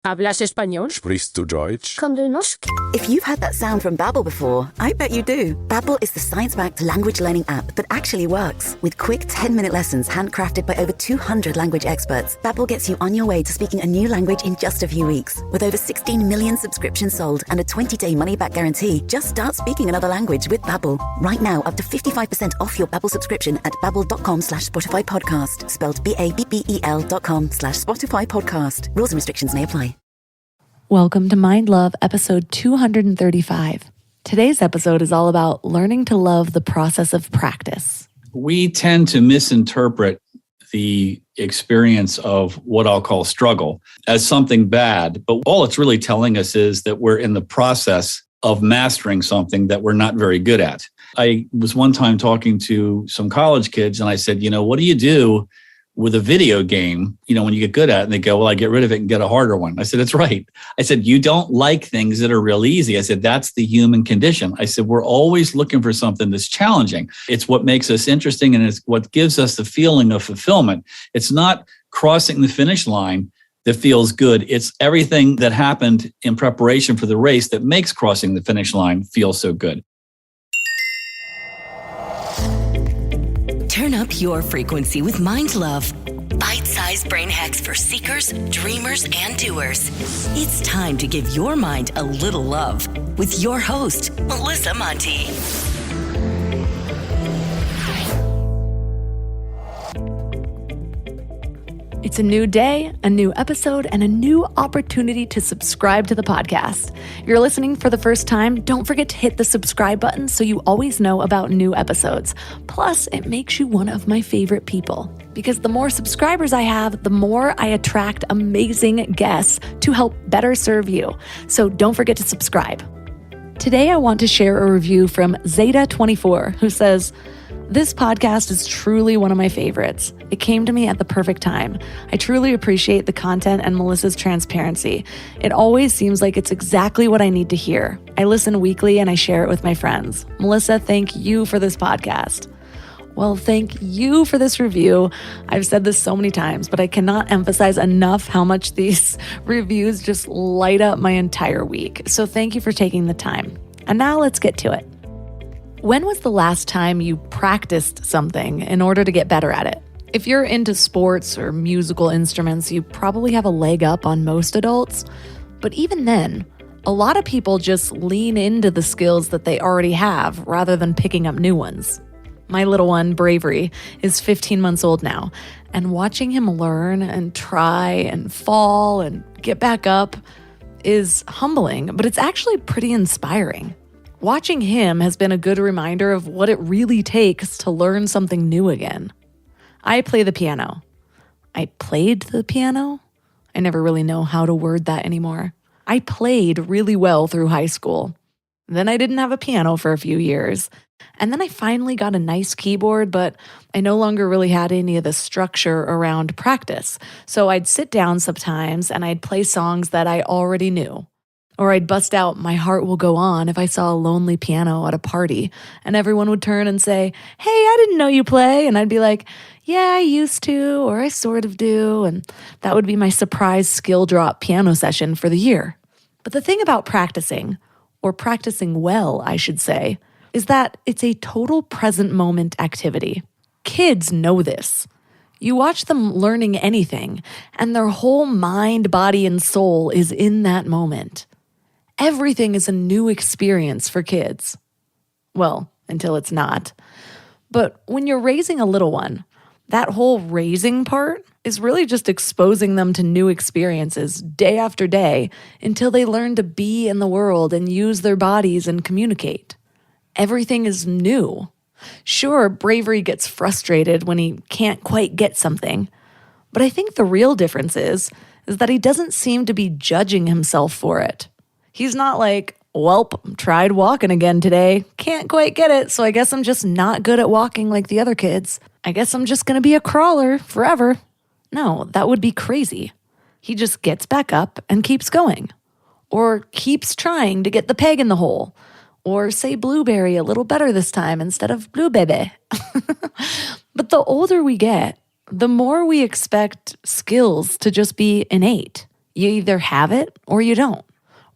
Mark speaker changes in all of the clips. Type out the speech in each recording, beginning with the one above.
Speaker 1: ¿Hablas español?
Speaker 2: Sprichst du Deutsch?
Speaker 1: Kan du norsk?
Speaker 3: If you've had that sound from Babbel before, I bet you do. Babbel is the science-backed language learning app that actually works. With quick 10-minute lessons handcrafted by over 200 language experts, Babbel gets you on your way to speaking a new language in just a few weeks. With over 16 million subscriptions sold and a 20-day money-back guarantee, just start speaking another language with Babbel. Right now, up to 55% off your Babbel subscription at babbel.com/Spotify podcast. Spelled BABBEL.com/Spotify podcast. Rules and restrictions may apply.
Speaker 4: Welcome to Mind Love, episode 235. Today's episode is all about learning to love the process of practice.
Speaker 5: We tend to misinterpret the experience of what I'll call struggle as something bad, but all it's really telling us is that we're in the process of mastering something that we're not very good at. I was one time talking to some college kids and I said, what do you do with a video game, when you get good at it? And they go, well, I get rid of it and get a harder one. I said, that's right. I said, you don't like things that are real easy. I said, that's the human condition. I said, we're always looking for something that's challenging. It's what makes us interesting and it's what gives us the feeling of fulfillment. It's not crossing the finish line that feels good. It's everything that happened in preparation for the race that makes crossing the finish line feel so good.
Speaker 6: Turn up your frequency with Mind Love. Bite-sized brain hacks for seekers, dreamers, and doers. It's time to give your mind a little love with your host, Melissa Monti.
Speaker 4: It's a new day, a new episode, and a new opportunity to subscribe to the podcast. If you're listening for the first time, don't forget to hit the subscribe button so you always know about new episodes. Plus, it makes you one of my favorite people. Because the more subscribers I have, the more I attract amazing guests to help better serve you. So don't forget to subscribe. Today, I want to share a review from Zeta24, who says, "This podcast is truly one of my favorites. It came to me at the perfect time. I truly appreciate the content and Melissa's transparency. It always seems like it's exactly what I need to hear. I listen weekly and I share it with my friends. Melissa, thank you for this podcast." Well, thank you for this review. I've said this so many times, but I cannot emphasize enough how much these reviews just light up my entire week. So thank you for taking the time. And now let's get to it. When was the last time you practiced something in order to get better at it? If you're into sports or musical instruments, you probably have a leg up on most adults. But even then, a lot of people just lean into the skills that they already have rather than picking up new ones. My little one, Bravery, is 15 months old now, and watching him learn and try and fall and get back up is humbling, but it's actually pretty inspiring. Watching him has been a good reminder of what it really takes to learn something new again. I play the piano. I played the piano? I never really know how to word that anymore. I played really well through high school. Then I didn't have a piano for a few years. And then I finally got a nice keyboard, but I no longer really had any of the structure around practice. So I'd sit down sometimes and I'd play songs that I already knew. Or I'd bust out My Heart Will Go On if I saw a lonely piano at a party, and everyone would turn and say, "Hey, I didn't know you play." And I'd be like, "Yeah, I used to, or I sort of do." And that would be my surprise skill drop piano session for the year. But the thing about practicing, or practicing well, I should say, is that it's a total present moment activity. Kids know this. You watch them learning anything, and their whole mind, body, and soul is in that moment. Everything is a new experience for kids. Well, until it's not. But when you're raising a little one, that whole raising part is really just exposing them to new experiences day after day until they learn to be in the world and use their bodies and communicate. Everything is new. Sure, Bravery gets frustrated when he can't quite get something, but I think the real difference is that he doesn't seem to be judging himself for it. He's not like, "Welp, tried walking again today. Can't quite get it, so I guess I'm just not good at walking like the other kids. I guess I'm just gonna be a crawler forever." No, that would be crazy. He just gets back up and keeps going. Or keeps trying to get the peg in the hole. Or say blueberry a little better this time instead of blue baby. But the older we get, the more we expect skills to just be innate. You either have it or you don't.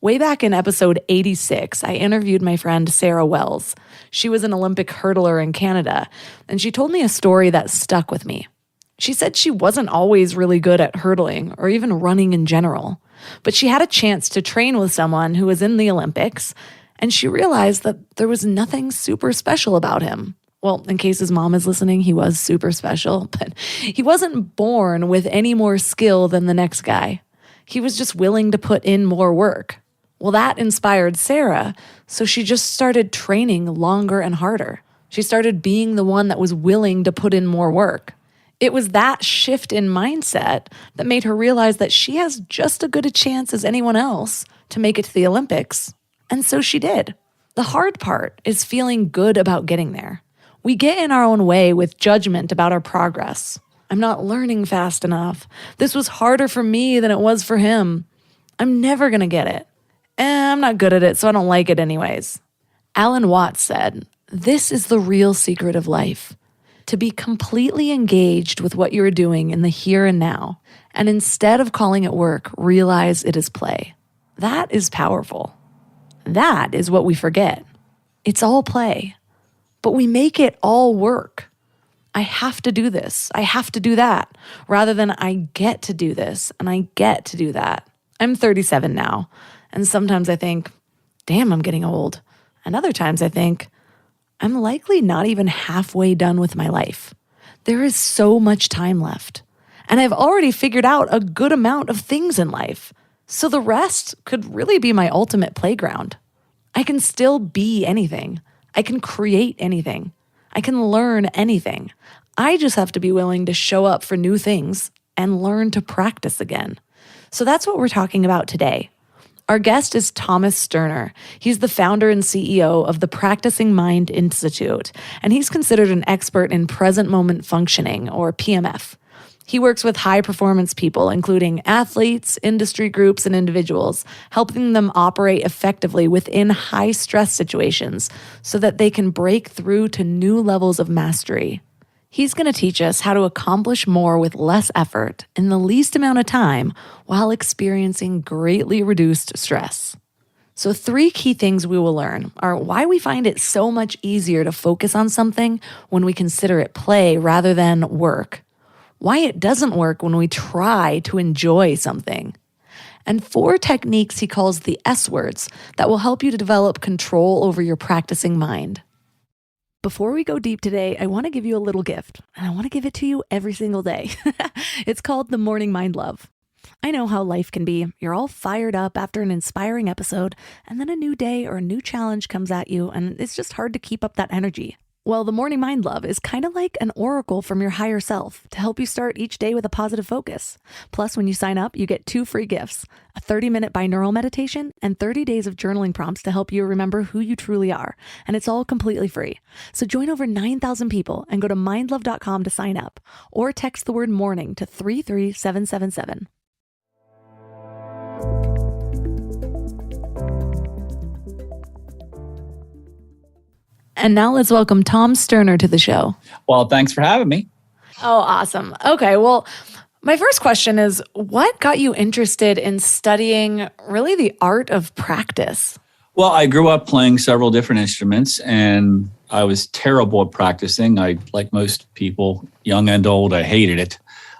Speaker 4: Way back in episode 86, I interviewed my friend Sarah Wells. She was an Olympic hurdler in Canada, and she told me a story that stuck with me. She said she wasn't always really good at hurdling or even running in general, but she had a chance to train with someone who was in the Olympics, and she realized that there was nothing super special about him. Well, in case his mom is listening, he was super special, but he wasn't born with any more skill than the next guy. He was just willing to put in more work. Well, that inspired Sarah, so she just started training longer and harder. She started being the one that was willing to put in more work. It was that shift in mindset that made her realize that she has just as good a chance as anyone else to make it to the Olympics. And so she did. The hard part is feeling good about getting there. We get in our own way with judgment about our progress. I'm not learning fast enough. This was harder for me than it was for him. I'm never going to get it. I'm not good at it, so I don't like it anyways. Alan Watts said, "This is the real secret of life. To be completely engaged with what you're doing in the here and now, and instead of calling it work, realize it is play." That is powerful. That is what we forget. It's all play, but we make it all work. I have to do this. I have to do that, rather than I get to do this and I get to do that. I'm 37 now, and sometimes I think, damn, I'm getting old. And other times I think, I'm likely not even halfway done with my life. There is so much time left, and I've already figured out a good amount of things in life. So the rest could really be my ultimate playground. I can still be anything. I can create anything. I can learn anything. I just have to be willing to show up for new things and learn to practice again. So that's what we're talking about today. Our guest is Thomas Sterner. He's the founder and CEO of the Practicing Mind Institute, and he's considered an expert in present moment functioning, or PMF. He works with high-performance people, including athletes, industry groups, and individuals, helping them operate effectively within high-stress situations so that they can break through to new levels of mastery. He's going to teach us how to accomplish more with less effort in the least amount of time while experiencing greatly reduced stress. So 3 key things we will learn are why we find it so much easier to focus on something when we consider it play rather than work, why it doesn't work when we try to enjoy something, and 4 techniques he calls the S words that will help you to develop control over your practicing mind. Before we go deep today, I want to give you a little gift, and I want to give it to you every single day. It's called the Morning Mind Love. I know how life can be. You're all fired up after an inspiring episode, and then a new day or a new challenge comes at you, and it's just hard to keep up that energy. Well, the Morning Mind Love is kind of like an oracle from your higher self to help you start each day with a positive focus. Plus, when you sign up, you get 2 free gifts, a 30-minute binaural meditation and 30 days of journaling prompts to help you remember who you truly are. And it's all completely free. So join over 9,000 people and go to mindlove.com to sign up, or text the word morning to 33777. And now let's welcome Tom Sterner to the show.
Speaker 5: Well, thanks for having me.
Speaker 4: Oh, awesome. Okay, well, my first question is, what got you interested in studying really the art of practice?
Speaker 5: Well, I grew up playing several different instruments, and I was terrible at practicing. Like most people, young and old, I hated it.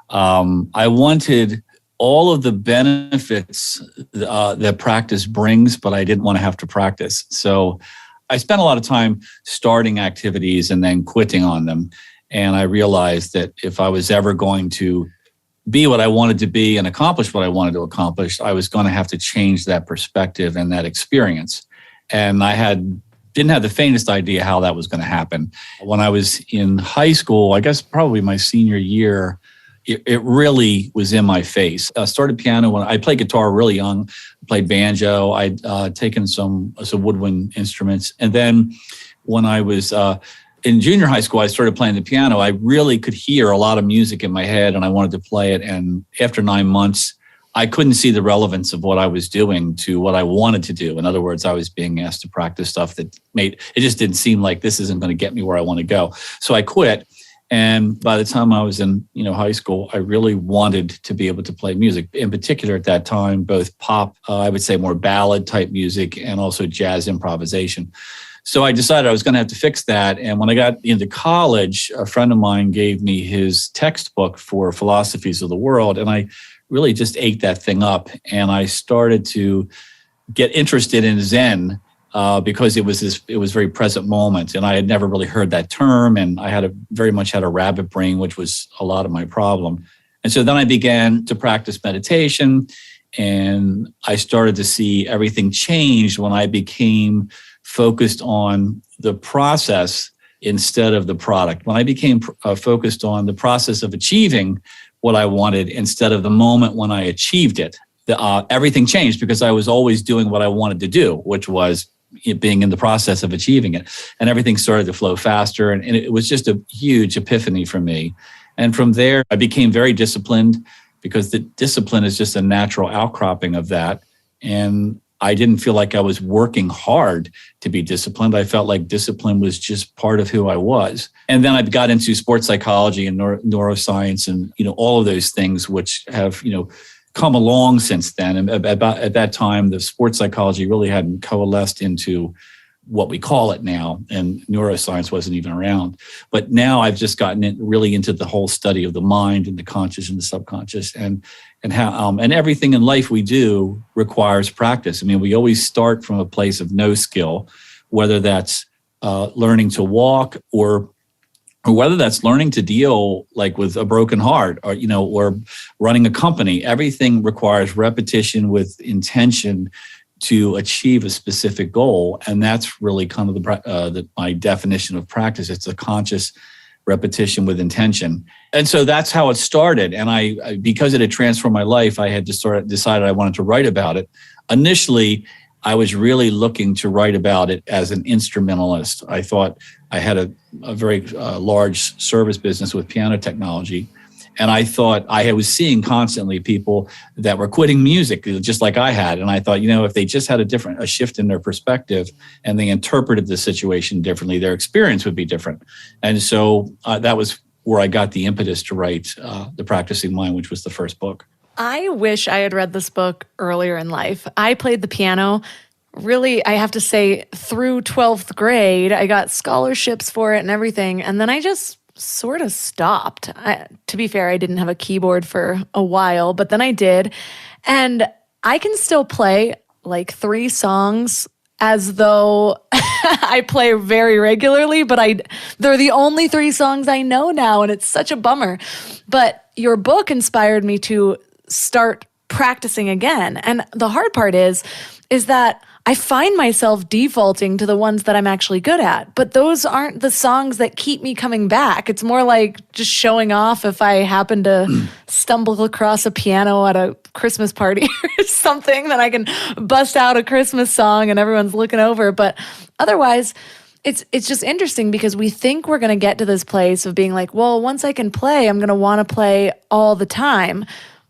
Speaker 5: I wanted all of the benefits that practice brings, but I didn't want to have to practice. So I spent a lot of time starting activities and then quitting on them. And I realized that if I was ever going to be what I wanted to be and accomplish what I wanted to accomplish, I was going to have to change that perspective and that experience. And I didn't have the faintest idea how that was going to happen. When I was in high school, I guess probably my senior year, it really was in my face. I started piano when I played guitar really young, played banjo. I'd taken some woodwind instruments. And then when I was in junior high school, I started playing the piano. I really could hear a lot of music in my head and I wanted to play it. And after 9 months, I couldn't see the relevance of what I was doing to what I wanted to do. In other words, I was being asked to practice stuff that it just didn't seem like this isn't going to get me where I want to go. So I quit. And by the time I was in, high school, I really wanted to be able to play music. In particular, at that time, both pop, I would say more ballad type music, and also jazz improvisation. So I decided I was going to have to fix that. And when I got into college, a friend of mine gave me his textbook for Philosophies of the World, and I really just ate that thing up. And I started to get interested in Zen. Because it was very present moment, and I had never really heard that term, and I very much had a rabbit brain, which was a lot of my problem. And so then I began to practice meditation, and I started to see everything change when I became focused on the process instead of the product. When I became focused on the process of achieving what I wanted instead of the moment when I achieved it, everything changed, because I was always doing what I wanted to do, which was being in the process of achieving it. And everything started to flow faster. And it was just a huge epiphany for me. And from there, I became very disciplined, because the discipline is just a natural outcropping of that. And I didn't feel like I was working hard to be disciplined. I felt like discipline was just part of who I was. And then I got into sports psychology and neuroscience and, all of those things, which have, come along since then. And at that time, the sports psychology really hadn't coalesced into what we call it now, and neuroscience wasn't even around. But now I've just gotten really into the whole study of the mind and the conscious and the subconscious, and how and everything in life we do requires practice. I mean, we always start from a place of no skill, whether that's learning to walk or whether that's learning to deal like with a broken heart, or or running a company. Everything requires repetition with intention to achieve a specific goal, and that's really kind of my definition of practice. It's a conscious repetition with intention, and so that's how it started. And I because it had transformed my life, I had decided I wanted to write about it. Initially, I was really looking to write about it as an instrumentalist. I thought I had a very large service business with piano technology. And I thought I was seeing constantly people that were quitting music just like I had. And I thought, if they just had a shift in their perspective and they interpreted the situation differently, their experience would be different. And so that was where I got the impetus to write The Practicing Mind, which was the first book.
Speaker 4: I wish I had read this book earlier in life. I played the piano, really, I have to say, through 12th grade. I got scholarships for it and everything. And then I just sort of stopped. To be fair, I didn't have a keyboard for a while, but then I did. And I can still play like 3 songs as though I play very regularly, but they're the only 3 songs I know now, and it's such a bummer. But your book inspired me to start practicing again. And the hard part is that I find myself defaulting to the ones that I'm actually good at, but those aren't the songs that keep me coming back. It's more like just showing off if I happen to stumble across a piano at a Christmas party or something, then I can bust out a Christmas song and everyone's looking over. But otherwise, it's just interesting because we think we're going to get to this place of being like, well, once I can play, I'm going to want to play all the time.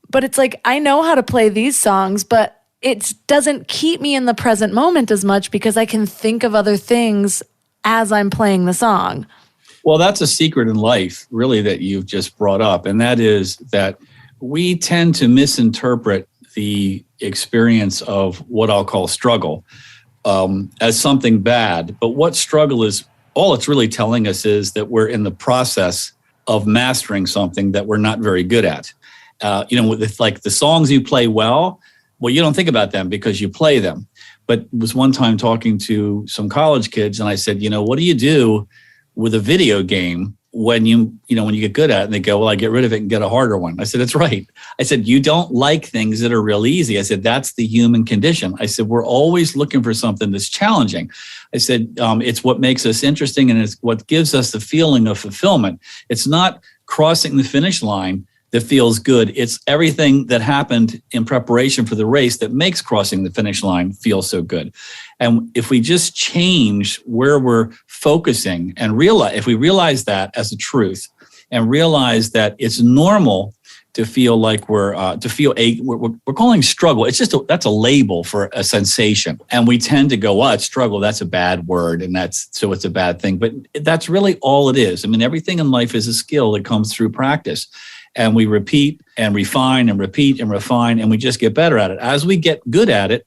Speaker 4: But it's like, I know how to play these songs, but it doesn't keep me in the present moment as much because I can think of other things as I'm playing the song.
Speaker 5: Well, that's a secret in life, really, that you've just brought up. And that is that we tend to misinterpret the experience of what I'll call struggle as something bad. But what struggle is, all it's really telling us is that we're in the process of mastering something that we're not very good at. With like the songs you play well, you don't think about them because you play them. But was one time talking to some college kids, and I said, what do you do with a video game when you get good at it? And they go, well, I get rid of it and get a harder one. I said, that's right. I said, you don't like things that are real easy. I said, that's the human condition. I said, we're always looking for something that's challenging. I said, it's what makes us interesting, and it's what gives us the feeling of fulfillment. It's not crossing the finish line that feels good. It's everything that happened in preparation for the race that makes crossing the finish line feel so good. And if we just change where we're focusing and if we realize that as a truth and realize that it's normal to feel like we're calling struggle. It's just that's a label for a sensation, and we tend to go, it's struggle. That's a bad word, and so it's a bad thing. But that's really all it is. I mean, everything in life is a skill that comes through practice, and we repeat and refine and repeat and refine, and we just get better at it. As we get good at it,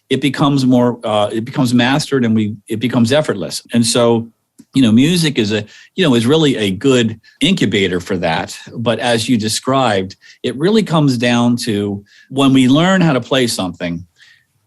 Speaker 5: it becomes more. It becomes mastered, and it becomes effortless. And so, music is really a good incubator for that. But as you described, it really comes down to when we learn how to play something.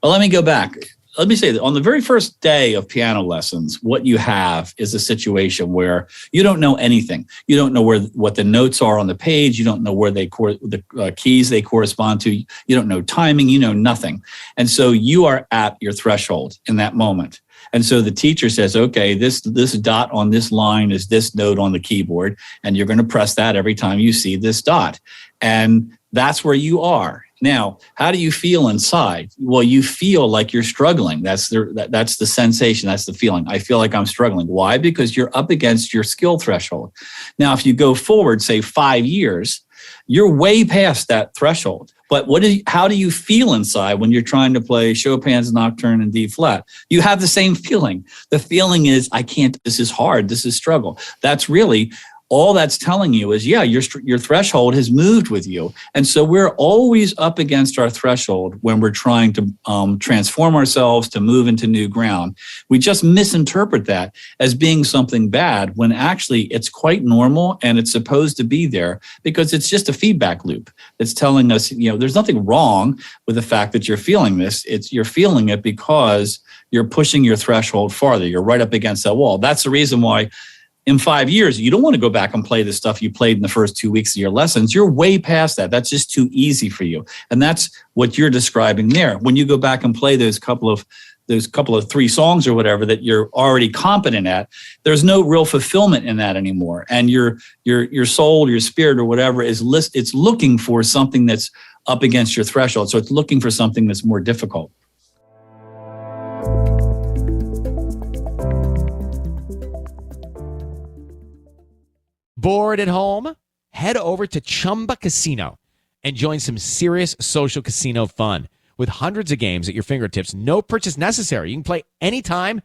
Speaker 5: Well, let me go back. Let me say that on the very first day of piano lessons, what you have is a situation where you don't know anything. You don't know what the notes are on the page. You don't know where the keys they correspond to. You don't know timing. You know nothing. And so you are at your threshold in that moment. And so the teacher says, okay, this dot on this line is this note on the keyboard, and you're going to press that every time you see this dot. And that's where you are. Now, how do you feel inside? Well, you feel like you're struggling. That's the sensation. That's the feeling. I feel like I'm struggling. Why? Because you're up against your skill threshold. Now, if you go forward, say 5 years, you're way past that threshold. But how do you feel inside when you're trying to play Chopin's Nocturne in D flat? You have the same feeling. The feeling is, I can't, this is hard, this is struggle. That's really, all that's telling you is, your threshold has moved with you. And so we're always up against our threshold when we're trying to transform ourselves to move into new ground. We just misinterpret that as being something bad when actually it's quite normal and it's supposed to be there because it's just a feedback loop that's telling us, there's nothing wrong with the fact that you're feeling this. You're feeling it because you're pushing your threshold farther. You're right up against that wall. That's the reason why in 5 years, you don't want to go back and play the stuff you played in the first 2 weeks of your lessons. You're way past that. That's just too easy for you. And that's what you're describing there. When you go back and play those couple of 3 songs or whatever that you're already competent at, there's no real fulfillment in that anymore. And your soul, your spirit or whatever it's looking for something that's up against your threshold. So it's looking for something that's more difficult.
Speaker 1: Bored at home? Head over to Chumba Casino and join some serious social casino fun. With hundreds of games at your fingertips, no purchase necessary. You can play anytime,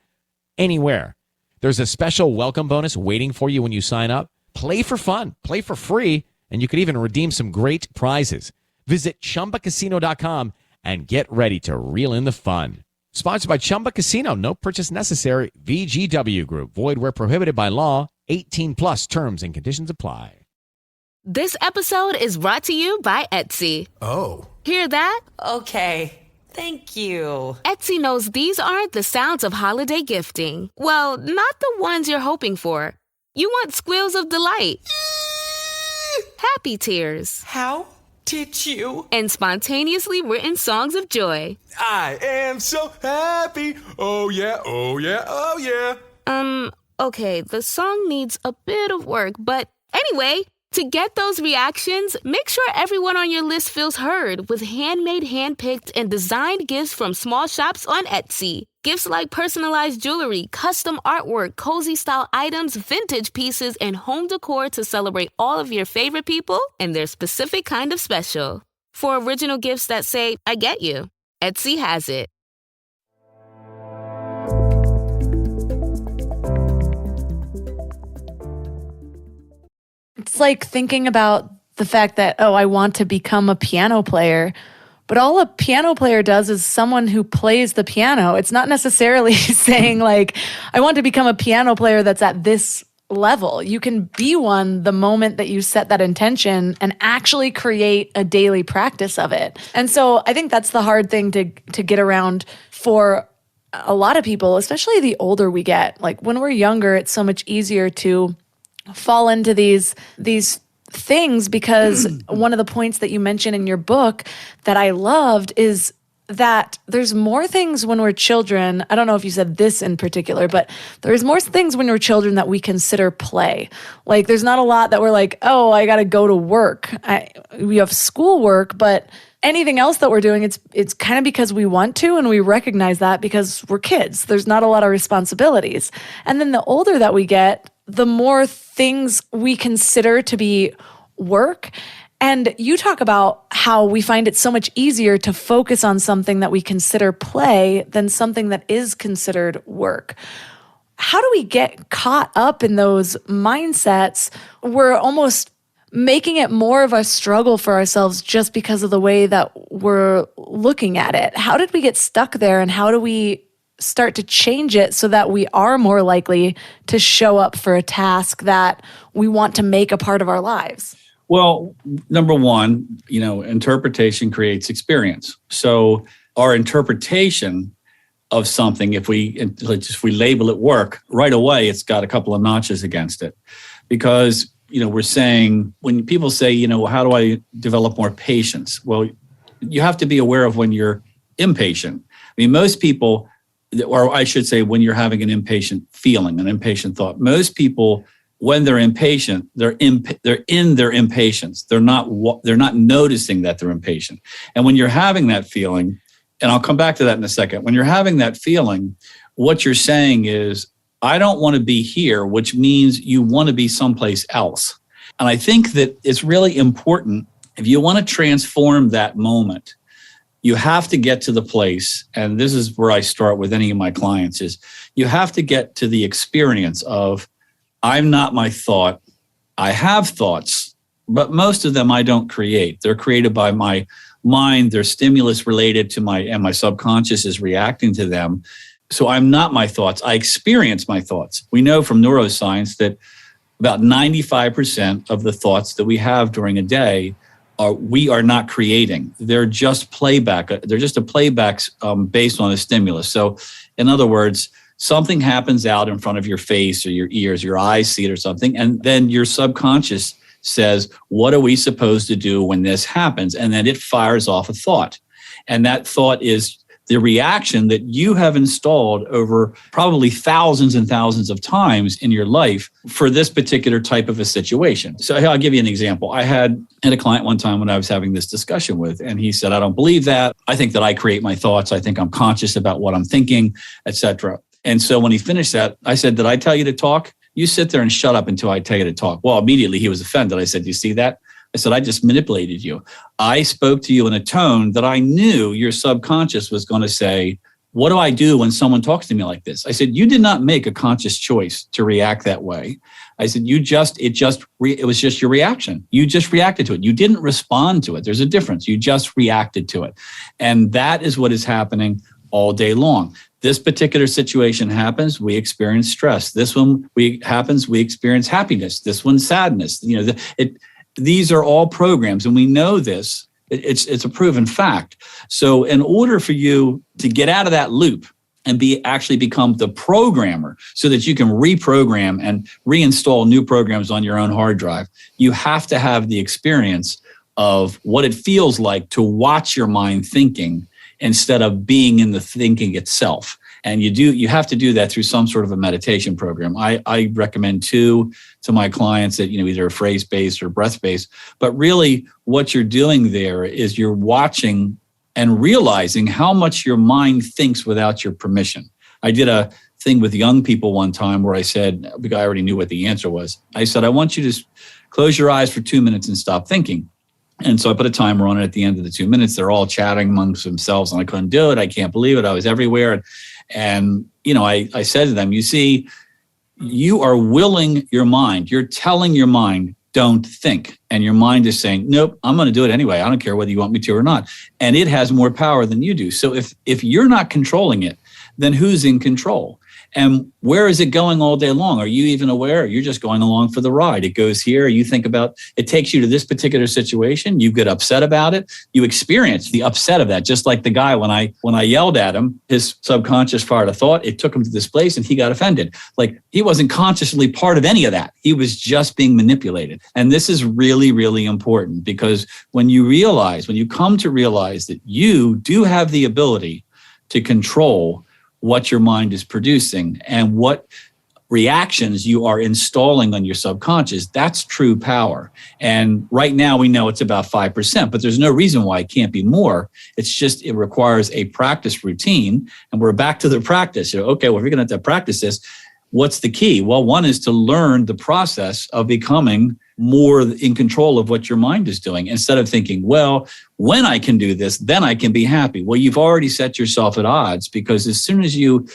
Speaker 1: anywhere. There's a special welcome bonus waiting for you when you sign up. Play for fun, play for free, and you could even redeem some great prizes. Visit ChumbaCasino.com and get ready to reel in the fun. Sponsored by Chumba Casino. No purchase necessary. VGW Group. Void where prohibited by law. 18 plus terms and conditions apply.
Speaker 2: This episode is brought to you by Etsy.
Speaker 7: Oh.
Speaker 2: Hear that?
Speaker 8: Okay. Thank you.
Speaker 2: Etsy knows these aren't the sounds of holiday gifting. Well, not the ones you're hoping for. You want squeals of delight. Happy tears.
Speaker 8: How did you?
Speaker 2: And spontaneously written songs of joy.
Speaker 7: I am so happy. Oh yeah, oh yeah, oh yeah.
Speaker 2: Okay, the song needs a bit of work, but anyway, to get those reactions, make sure everyone on your list feels heard with handmade, handpicked, and designed gifts from small shops on Etsy. Gifts like personalized jewelry, custom artwork, cozy style items, vintage pieces, and home decor to celebrate all of your favorite people and their specific kind of special. For original gifts that say, I get you, Etsy has it.
Speaker 4: It's like thinking about the fact that, I want to become a piano player, but all a piano player does is someone who plays the piano. It's not necessarily saying like, I want to become a piano player that's at this level. You can be one the moment that you set that intention and actually create a daily practice of it. And so I think that's the hard thing to get around for a lot of people, especially the older we get. Like when we're younger, it's so much easier to fall into these things because one of the points that you mentioned in your book that I loved is that there's more things when we're children. I don't know if you said this in particular, but there's more things when we're children that we consider play. Like there's not a lot that we're like, I got to go to work. We have schoolwork, but anything else that we're doing, it's kind of because we want to, and we recognize that because we're kids. There's not a lot of responsibilities. And then the older that we get, the more things we consider to be work. And you talk about how we find it so much easier to focus on something that we consider play than something that is considered work. How do we get caught up in those mindsets? We're almost making it more of a struggle for ourselves just because of the way that we're looking at it. How did we get stuck there, and how do we start to change it so that we are more likely to show up for a task that we want to make a part of our lives?
Speaker 5: Well, number one, interpretation creates experience. So our interpretation of something, if we label it work, right away, it's got a couple of notches against it. Because, we're saying, when people say, how do I develop more patience? Well, you have to be aware of when you're impatient. I mean, most people, or I should say, when you're having an impatient feeling, an impatient thought, most people, when they're impatient, they're in their impatience. They're not noticing that they're impatient. And when you're having that feeling, and I'll come back to that in a second, when you're having that feeling, what you're saying is, I don't want to be here, which means you want to be someplace else. And I think that it's really important, if you want to transform that moment, you have to get to the place, and this is where I start with any of my clients, is you have to get to the experience of, I'm not my thought. I have thoughts, but most of them I don't create. They're created by my mind. They're stimulus related to my subconscious is reacting to them. So I'm not my thoughts. I experience my thoughts. We know from neuroscience that about 95% of the thoughts that we have during a day we are not creating. They're just playback. They're just a playback based on a stimulus. So in other words, something happens out in front of your face or your ears, your eyes see it or something, and then your subconscious says, what are we supposed to do when this happens? And then it fires off a thought. And that thought is the reaction that you have installed over probably thousands and thousands of times in your life for this particular type of a situation. So I'll give you an example. I had a client one time when I was having this discussion with, and he said, I don't believe that. I think that I create my thoughts. I think I'm conscious about what I'm thinking, etc. And so when he finished that, I said, did I tell you to talk? You sit there and shut up until I tell you to talk. Well, immediately he was offended. I said, you see that? I said, I just manipulated you. I spoke to you in a tone that I knew your subconscious was going to say, what do I do when someone talks to me like this? I said, you did not make a conscious choice to react that way. I said, it was just your reaction. You just reacted to it. You didn't respond to it. There's a difference. You just reacted to it. And that is what is happening all day long. This particular situation happens, we experience stress. This one happens, we experience happiness. This one, sadness. These are all programs, and we know this. It's a proven fact. So in order for you to get out of that loop and actually become the programmer so that you can reprogram and reinstall new programs on your own hard drive, you have to have the experience of what it feels like to watch your mind thinking instead of being in the thinking itself. And you have to do that through some sort of a meditation program. I recommend 2 to my clients that, either phrase-based or breath-based. But really what you're doing there is you're watching and realizing how much your mind thinks without your permission. I did a thing with young people one time where I said, because I already knew what the answer was. I said, I want you to close your eyes for 2 minutes and stop thinking. And so I put a timer on it at the end of the 2 minutes. They're all chatting amongst themselves, and I couldn't do it. I can't believe it. I was everywhere. And I said to them, you see, you are willing your mind. You're telling your mind, don't think. And your mind is saying, nope, I'm going to do it anyway. I don't care whether you want me to or not. And it has more power than you do. So if you're not controlling it, then who's in control? And where is it going all day long? Are you even aware? You're just going along for the ride. It goes here. You think about, it takes you to this particular situation. You get upset about it. You experience the upset of that. Just like the guy, when I yelled at him, his subconscious fired a thought. It took him to this place and he got offended. Like, he wasn't consciously part of any of that. He was just being manipulated. And this is really, really important, because when you come to realize that you do have the ability to control what your mind is producing and what reactions you are installing on your subconscious, that's true power. And right now we know it's about 5%, but there's no reason why it can't be more. It's just, it requires a practice routine. And we're back to the practice. Okay, well, if you're going to have to practice this, what's the key? Well, one is to learn the process of becoming more in control of what your mind is doing, instead of thinking, well, when I can do this, then I can be happy. Well, you've already set yourself at odds, because as soon as you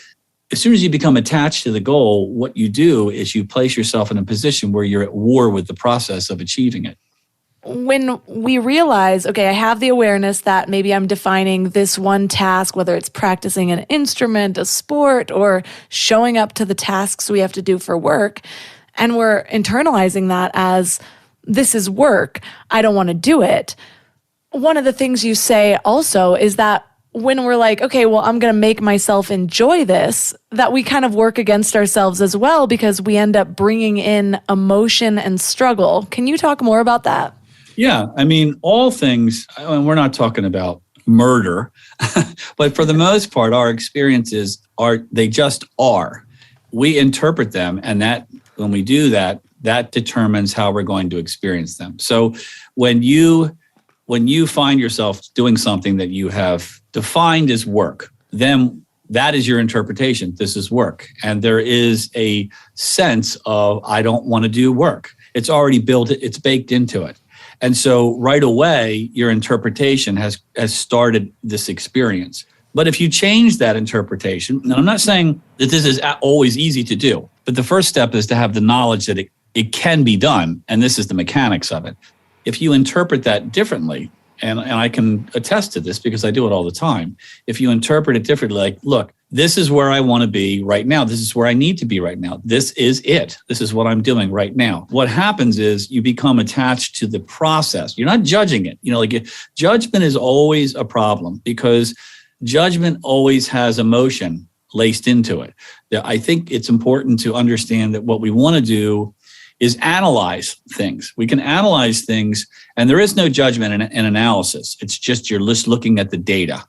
Speaker 5: become attached to the goal, what you do is you place yourself in a position where you're at war with the process of achieving it.
Speaker 4: When we realize, okay, I have the awareness that maybe I'm defining this one task, whether it's practicing an instrument, a sport, or showing up to the tasks we have to do for work, and we're internalizing that as this is work, I don't want to do it. One of the things you say also is that when we're like, okay, well, I'm going to make myself enjoy this, that we kind of work against ourselves as well, because we end up bringing in emotion and struggle. Can you talk more about that?
Speaker 5: Yeah, I mean, all things, and we're not talking about murder, but for the most part, our experiences they just are. We interpret them, and that when we do that, that determines how we're going to experience them. So when you find yourself doing something that you have defined as work, then that is your interpretation. This is work. And there is a sense of, I don't want to do work. It's already built, it's baked into it. And so right away, your interpretation has started this experience. But if you change that interpretation, and I'm not saying that this is always easy to do, but the first step is to have the knowledge that it can be done, and this is the mechanics of it. If you interpret that differently, and I can attest to this because I do it all the time, if you interpret it differently, like, look, this is where I want to be right now. This is where I need to be right now. This is it. This is what I'm doing right now. What happens is you become attached to the process. You're not judging it. Judgment is always a problem, because judgment always has emotion laced into it. I think it's important to understand that what we want to do is analyze things. We can analyze things, and there is no judgment in analysis. It's just you're just looking at the data.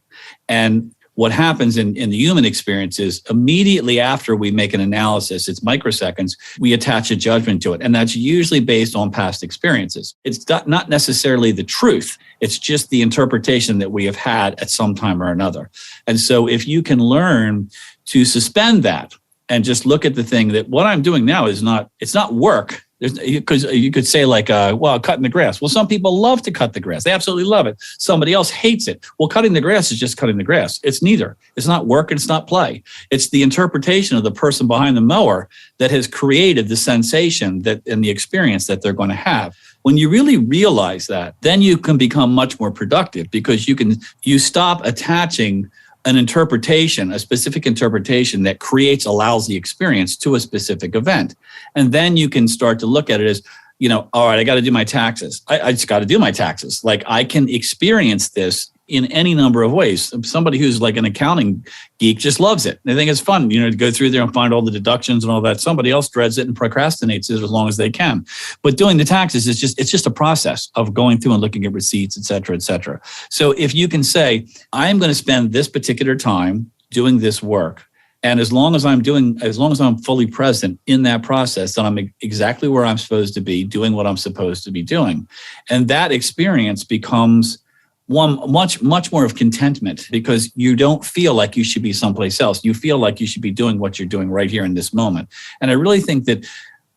Speaker 5: And what happens in the human experience is immediately after we make an analysis, it's microseconds, we attach a judgment to it. And that's usually based on past experiences. It's not necessarily the truth. It's just the interpretation that we have had at some time or another. And so if you can learn to suspend that and just look at the thing that what I'm doing now it's not work. Because you could say cutting the grass. Well, some people love to cut the grass. They absolutely love it. Somebody else hates it. Well, cutting the grass is just cutting the grass. It's neither. It's not work and it's not play. It's the interpretation of the person behind the mower that has created the sensation and the experience that they're going to have. When you really realize that, then you can become much more productive, because you stop attaching an interpretation, a specific interpretation that creates a lousy experience to a specific event. And then you can start to look at it as, all right, I got to do my taxes. I just got to do my taxes. Like, I can experience this in any number of ways. Somebody who's like an accounting geek just loves it. They think it's fun, to go through there and find all the deductions and all that. Somebody else dreads it and procrastinates it as long as they can. But doing the taxes it's just a process of going through and looking at receipts, et cetera, et cetera. So if you can say, I'm going to spend this particular time doing this work, and as long as I'm fully present in that process, then I'm exactly where I'm supposed to be, doing what I'm supposed to be doing. And that experience becomes one much more of contentment, because you don't feel like you should be someplace else. You feel like you should be doing what you're doing right here in this moment. And I really think that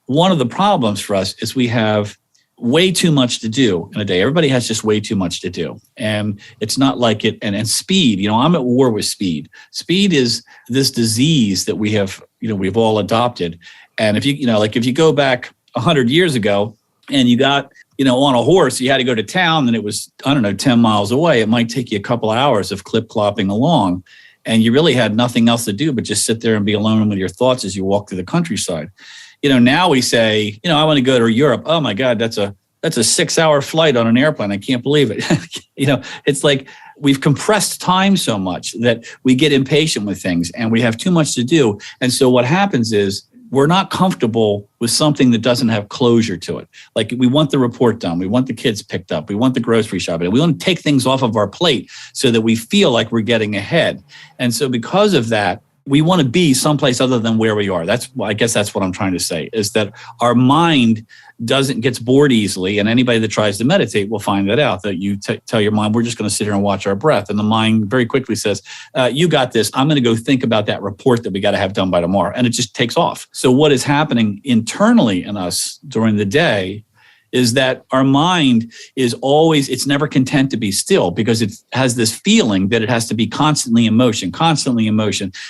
Speaker 5: one of the problems for us is we have way too much to do in a day. Everybody has just way too much to do. And it's not like it. And speed, I'm at war with speed. Speed is this disease that we have, we've all adopted. And if you go back 100 years ago and you got, on a horse, you had to go to town and it was, 10 miles away. It might take you a couple of hours of clip-clopping along. And you really had nothing else to do but just sit there and be alone with your thoughts as you walk through the countryside. Now we say, I want to go to Europe. Oh my God, that's a 6-hour flight on an airplane. I can't believe it. It's like we've compressed time so much that we get impatient with things and we have too much to do. And so what happens is we're not comfortable with something that doesn't have closure to it. Like, we want the report done. We want the kids picked up. We want the grocery shopping. We want to take things off of our plate so that we feel like we're getting ahead. And so because of that, we want to be someplace other than where we are. I guess that's what I'm trying to say, is that our mind gets bored easily. And anybody that tries to meditate will find that out, that you tell your mind, we're just going to sit here and watch our breath. And the mind very quickly says, you got this. I'm going to go think about that report that we got to have done by tomorrow. And it just takes off. So what is happening internally in us during the day is that our mind is always, it's never content to be still because it has this feeling that it has to be constantly in motion.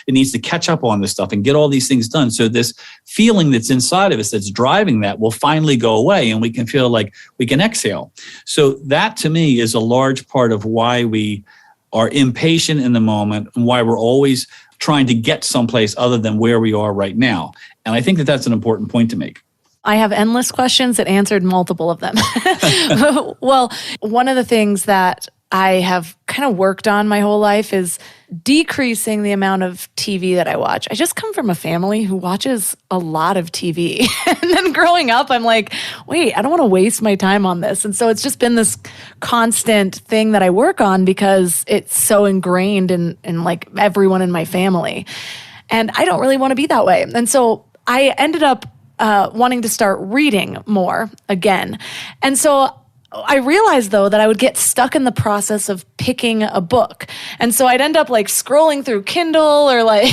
Speaker 5: It needs to catch up on this stuff and get all these things done. So this feeling that's inside of us that's driving that will finally go away and we can feel like we can exhale. So that to me is a large part of why we are impatient in the moment and why we're always trying to get someplace other than where we are right now. And I think that that's an important point to make.
Speaker 4: I have endless questions that answered multiple of them. Well, one of the things that I have kind of worked on my whole life is decreasing the amount of TV that I watch. I just come from a family who watches a lot of TV. And then growing up, I'm like, wait, I don't want to waste my time on this. And so it's just been this constant thing that I work on because it's so ingrained in like everyone in my family. And I don't really want to be that way. And so I ended up wanting to start reading more again. And so I realized, though, that I would get stuck in the process of picking a book. And so I'd end up like scrolling through Kindle or like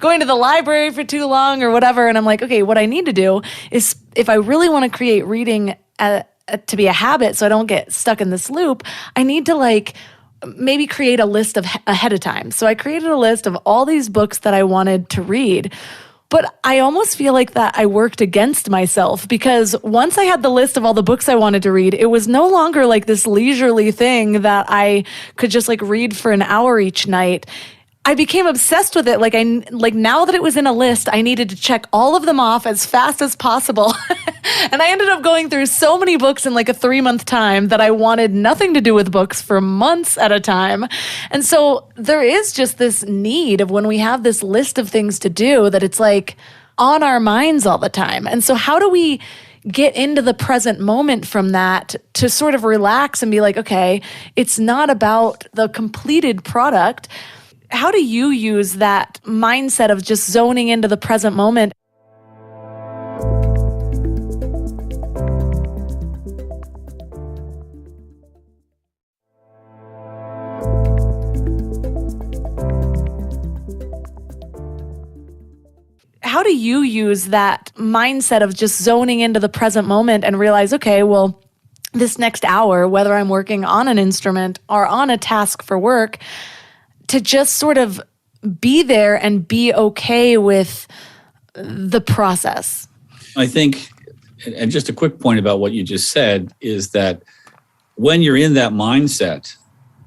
Speaker 4: going to the library for too long or whatever. And I'm like, okay, what I need to do is if I really want to create reading to be a habit so I don't get stuck in this loop, I need to like maybe create a list of ahead of time. So I created a list of all these books that I wanted to read. But I almost feel like that I worked against myself because once I had the list of all the books I wanted to read, it was no longer like this leisurely thing that I could just like read for an hour each night. I became obsessed with it. Like now that it was in a list, I needed to check all of them off as fast as possible. And I ended up going through so many books in like a 3-month time that I wanted nothing to do with books for months at a time. And so there is just this need of when we have this list of things to do that it's like on our minds all the time. And so how do we get into the present moment from that to sort of relax and be like, okay, it's not about the completed product. How do you use that mindset of just zoning into the present moment? How do you use that mindset of just zoning into the present moment and realize, okay, well, this next hour, whether I'm working on an instrument or on a task for work, to just sort of be there and be okay with the process?
Speaker 5: I think, and just a quick point about what you just said, is that when you're in that mindset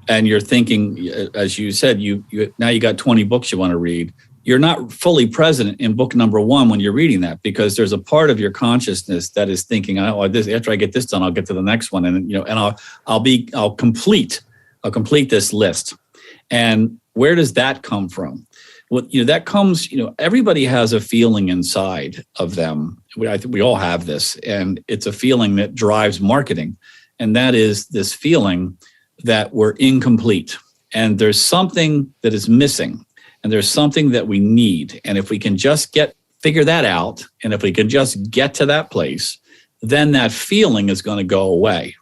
Speaker 5: and you're thinking, as you said, you now you got 20 books you want to read, you're not fully present in book number 1 when you're reading that, because there's a part of your consciousness that is thinking, oh, after I get this done, I'll get to the next one, and I'll complete this list. And where does that come from? Well, that comes, everybody has a feeling inside of them. I think we all have this, and it's a feeling that drives marketing. And that is this feeling that we're incomplete and there's something that is missing and there's something that we need. And if we can just figure that out, and if we can just get to that place, then that feeling is going to go away.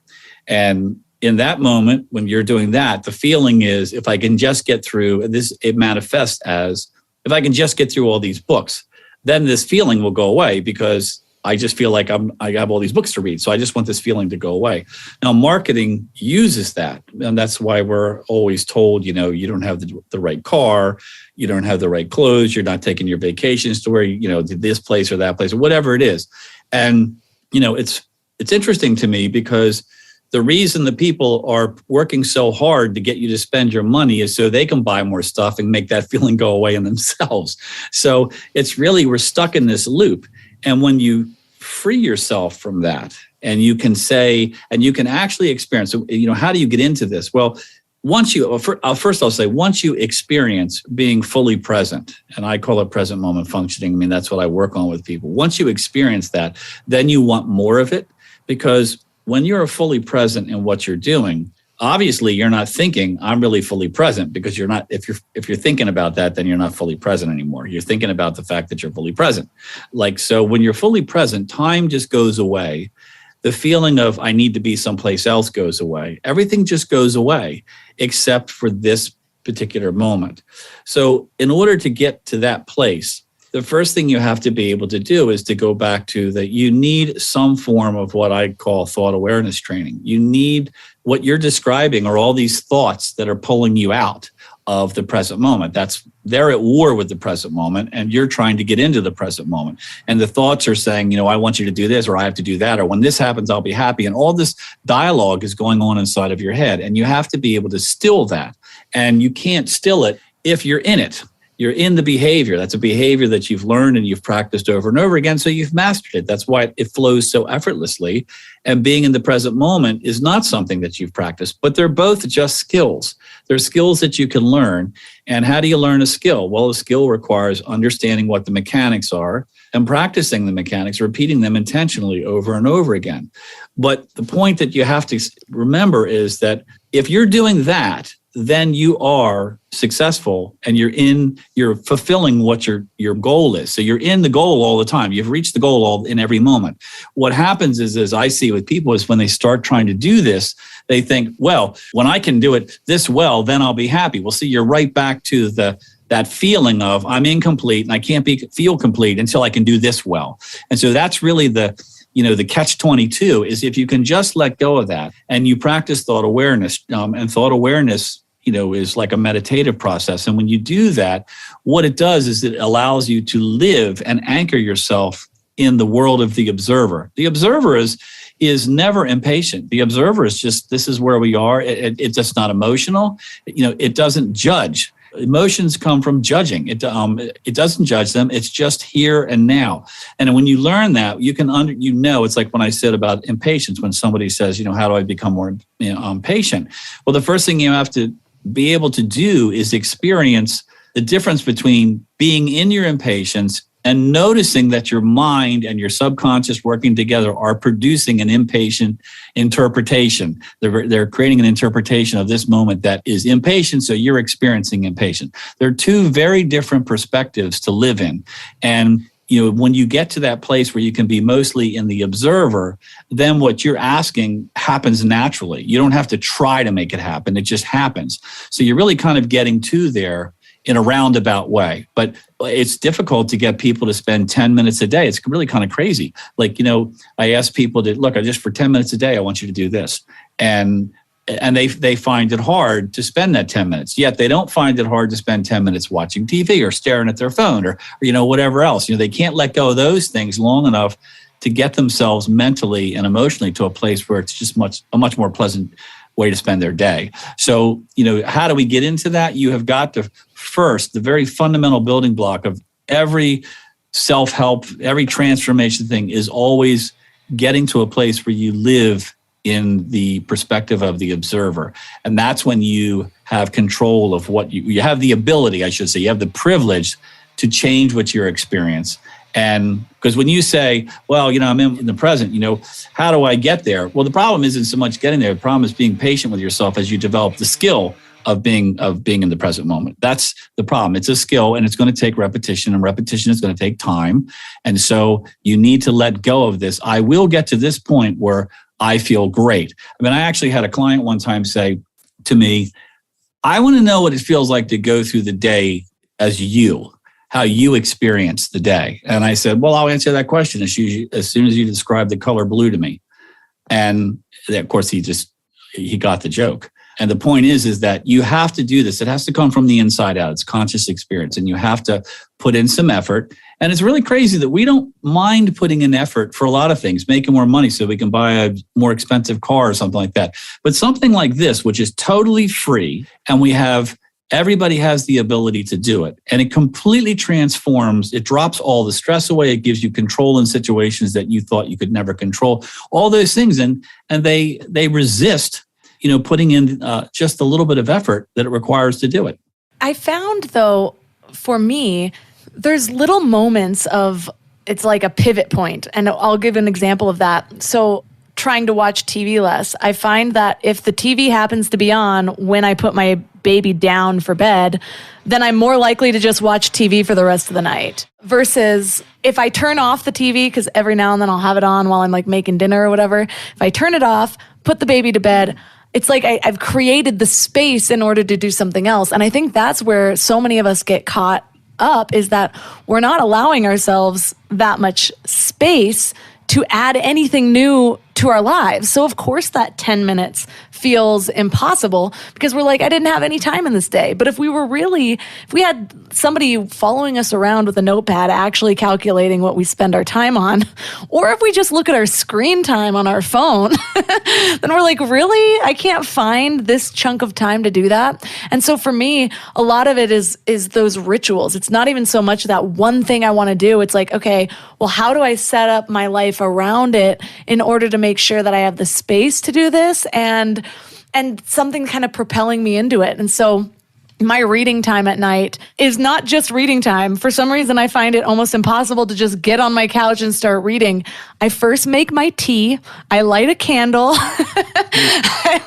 Speaker 5: And in that moment, when you're doing that, the feeling is, if I can just get through this, it manifests as, if I can just get through all these books, then this feeling will go away because I just feel like I have all these books to read. So I just want this feeling to go away. Now, marketing uses that. And that's why we're always told, you don't have the right car, you don't have the right clothes, you're not taking your vacations to where, to this place or that place or whatever it is. And, it's interesting to me because the reason the people are working so hard to get you to spend your money is so they can buy more stuff and make that feeling go away in themselves. So it's really, we're stuck in this loop. And when you free yourself from that and you can say, and you can actually experience, how do you get into this? Well, once you experience being fully present, and I call it present moment functioning. I mean, that's what I work on with people. Once you experience that, then you want more of it, because when you're fully present in what you're doing, obviously you're not thinking, I'm really fully present, because you're not. If you're thinking about that, then you're not fully present anymore. You're thinking about the fact that you're fully present. So when you're fully present, time just goes away. The feeling of I need to be someplace else goes away. Everything just goes away except for this particular moment. So in order to get to that place, the first thing you have to be able to do is to go back to that you need some form of what I call thought awareness training. You need what you're describing are all these thoughts that are pulling you out of the present moment. They're at war with the present moment, and you're trying to get into the present moment. And the thoughts are saying, I want you to do this, or I have to do that, or when this happens, I'll be happy. And all this dialogue is going on inside of your head, and you have to be able to still that. And you can't still it if you're in it. You're in the behavior. That's a behavior that you've learned and you've practiced over and over again. So you've mastered it. That's why it flows so effortlessly. And being in the present moment is not something that you've practiced, but they're both just skills. They're skills that you can learn. And how do you learn a skill? Well, a skill requires understanding what the mechanics are and practicing the mechanics, repeating them intentionally over and over again. But the point that you have to remember is that if you're doing that, then you are successful and you're fulfilling what your goal is. So you're in the goal all the time. You've reached the goal in every moment. What happens is, as I see with people, is when they start trying to do this, they think, well, when I can do it this well, then I'll be happy. Well, see, you're right back to that feeling of I'm incomplete and I can't feel complete until I can do this well. And so that's really the catch-22 is if you can just let go of that and you practice thought awareness, and thought awareness, is like a meditative process. And when you do that, what it does is it allows you to live and anchor yourself in the world of the observer. The observer is never impatient. The observer is just, this is where we are. It's just not emotional. It doesn't judge. Emotions come from judging. It doesn't judge them. It's just here and now. And when you learn that, you can it's like when I said about impatience, when somebody says, how do I become more patient? Well, the first thing you have to be able to do is experience the difference between being in your impatience and noticing that your mind and your subconscious working together are producing an impatient interpretation. They're creating an interpretation of this moment that is impatient, so you're experiencing impatient. There are two very different perspectives to live in. And when you get to that place where you can be mostly in the observer, then what you're asking happens naturally. You don't have to try to make it happen. It just happens. So you're really kind of getting to there in a roundabout way. But it's difficult to get people to spend 10 minutes a day. It's really kind of crazy. Like, I ask people to, look, for 10 minutes a day, I want you to do this. And they find it hard to spend that 10 minutes. Yet they don't find it hard to spend 10 minits watching TV or staring at their phone or whatever else. They can't let go of those things long enough to get themselves mentally and emotionally to a place where it's just a much more pleasant way to spend their day. So, how do we get into that? You have got to first, the very fundamental building block of every self-help, every transformation thing is always getting to a place where you live in the perspective of the observer. And that's when you have control of what you have the ability, I should say, you have the privilege to change what you experience. And because when you say, well, I'm in the present, how do I get there? Well, the problem isn't so much getting there. The problem is being patient with yourself as you develop the skill of being in the present moment. That's the problem. It's a skill and it's going to take repetition, and repetition is going to take time. And so you need to let go of this. I will get to this point where I feel great. I actually had a client one time say to me, I want to know what it feels like to go through the day as you, how you experience the day. And I said, well, I'll answer that question as soon as you describe the color blue to me. And of course, he got the joke. And the point is that you have to do this. It has to come from the inside out. It's conscious experience. And you have to put in some effort. And it's really crazy that we don't mind putting in effort for a lot of things, making more money so we can buy a more expensive car or something like that. But something like this, which is totally free, and everybody has the ability to do it. And it completely transforms. It drops all the stress away. It gives you control in situations that you thought you could never control. All those things. And they resist putting in just a little bit of effort that it requires to do it.
Speaker 4: I found, though, for me, there's little moments of, it's like a pivot point. And I'll give an example of that. So trying to watch TV less, I find that if the TV happens to be on when I put my baby down for bed, then I'm more likely to just watch TV for the rest of the night. Versus if I turn off the TV, because every now and then I'll have it on while I'm making dinner or whatever. If I turn it off, put the baby to bed, it's like I've created the space in order to do something else. And I think that's where so many of us get caught up is that we're not allowing ourselves that much space to add anything new to our lives. So of course that 10 minutes feels impossible because we're like, I didn't have any time in this day. But if we had somebody following us around with a notepad actually calculating what we spend our time on, or if we just look at our screen time on our phone, then we're like, really? I can't find this chunk of time to do that. And so for me, a lot of it is those rituals. It's not even so much that one thing I want to do. It's like, okay, well, how do I set up my life around it in order to make sure that I have the space to do this and something kind of propelling me into it. And so my reading time at night is not just reading time. For some reason, I find it almost impossible to just get on my couch and start reading. I first make my tea. I light a candle.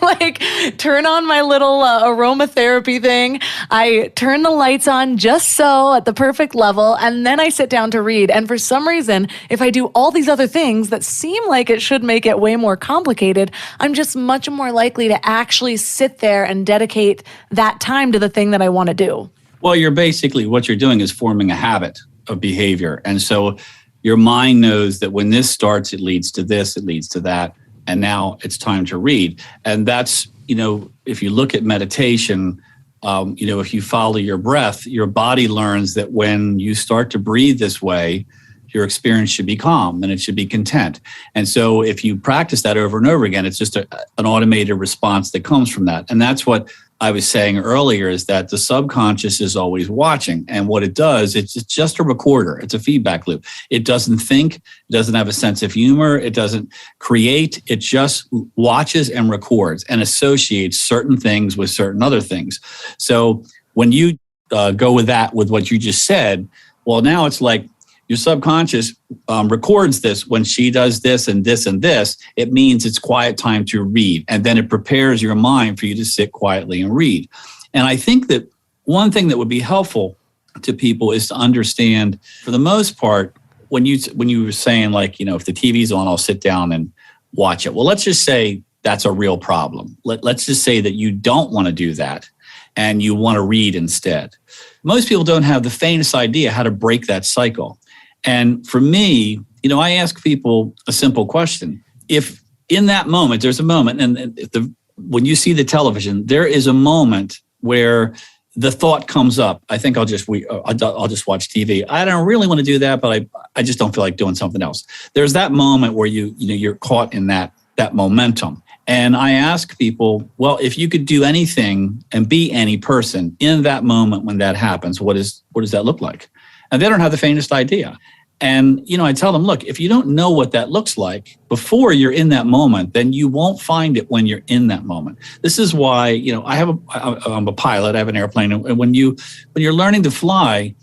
Speaker 4: I turn on my little aromatherapy thing. I turn the lights on just so at the perfect level. And then I sit down to read. And for some reason, if I do all these other things that seem like it should make it way more complicated, I'm just much more likely to actually sit there and dedicate that time to the thing that I want to do.
Speaker 5: Well, what you're doing is forming a habit of behavior. And so your mind knows that when this starts, it leads to this, it leads to that. And now it's time to read. And that's, if you look at meditation, if you follow your breath, your body learns that when you start to breathe this way, your experience should be calm and it should be content. And so if you practice that over and over again, it's just an automated response that comes from that. And that's what I was saying earlier, is that the subconscious is always watching. And what it does, it's just a recorder. It's a feedback loop. It doesn't think, it doesn't have a sense of humor. It doesn't create. It just watches and records and associates certain things with certain other things. So when you go with what you just said, well, now it's like, your subconscious records this when she does this and this and this. It means it's quiet time to read. And then it prepares your mind for you to sit quietly and read. And I think that one thing that would be helpful to people is to understand, for the most part, when you were saying, like, if the TV's on, I'll sit down and watch it. Well, let's just say that's a real problem. Let's just say that you don't want to do that and you want to read instead. Most people don't have the faintest idea how to break that cycle. And for me, I ask people a simple question. If in that moment, there's a moment, and when you see the television, there is a moment where the thought comes up, I think I'll just watch TV. I don't really want to do that, but I just don't feel like doing something else. There's that moment where you're caught in that momentum. And I ask people, well, if you could do anything and be any person in that moment when that happens, what does that look like? And they don't have the faintest idea. And, I tell them, look, if you don't know what that looks like before you're in that moment, then you won't find it when you're in that moment. This is why, I'm a pilot, I have an airplane. And when you're learning to fly,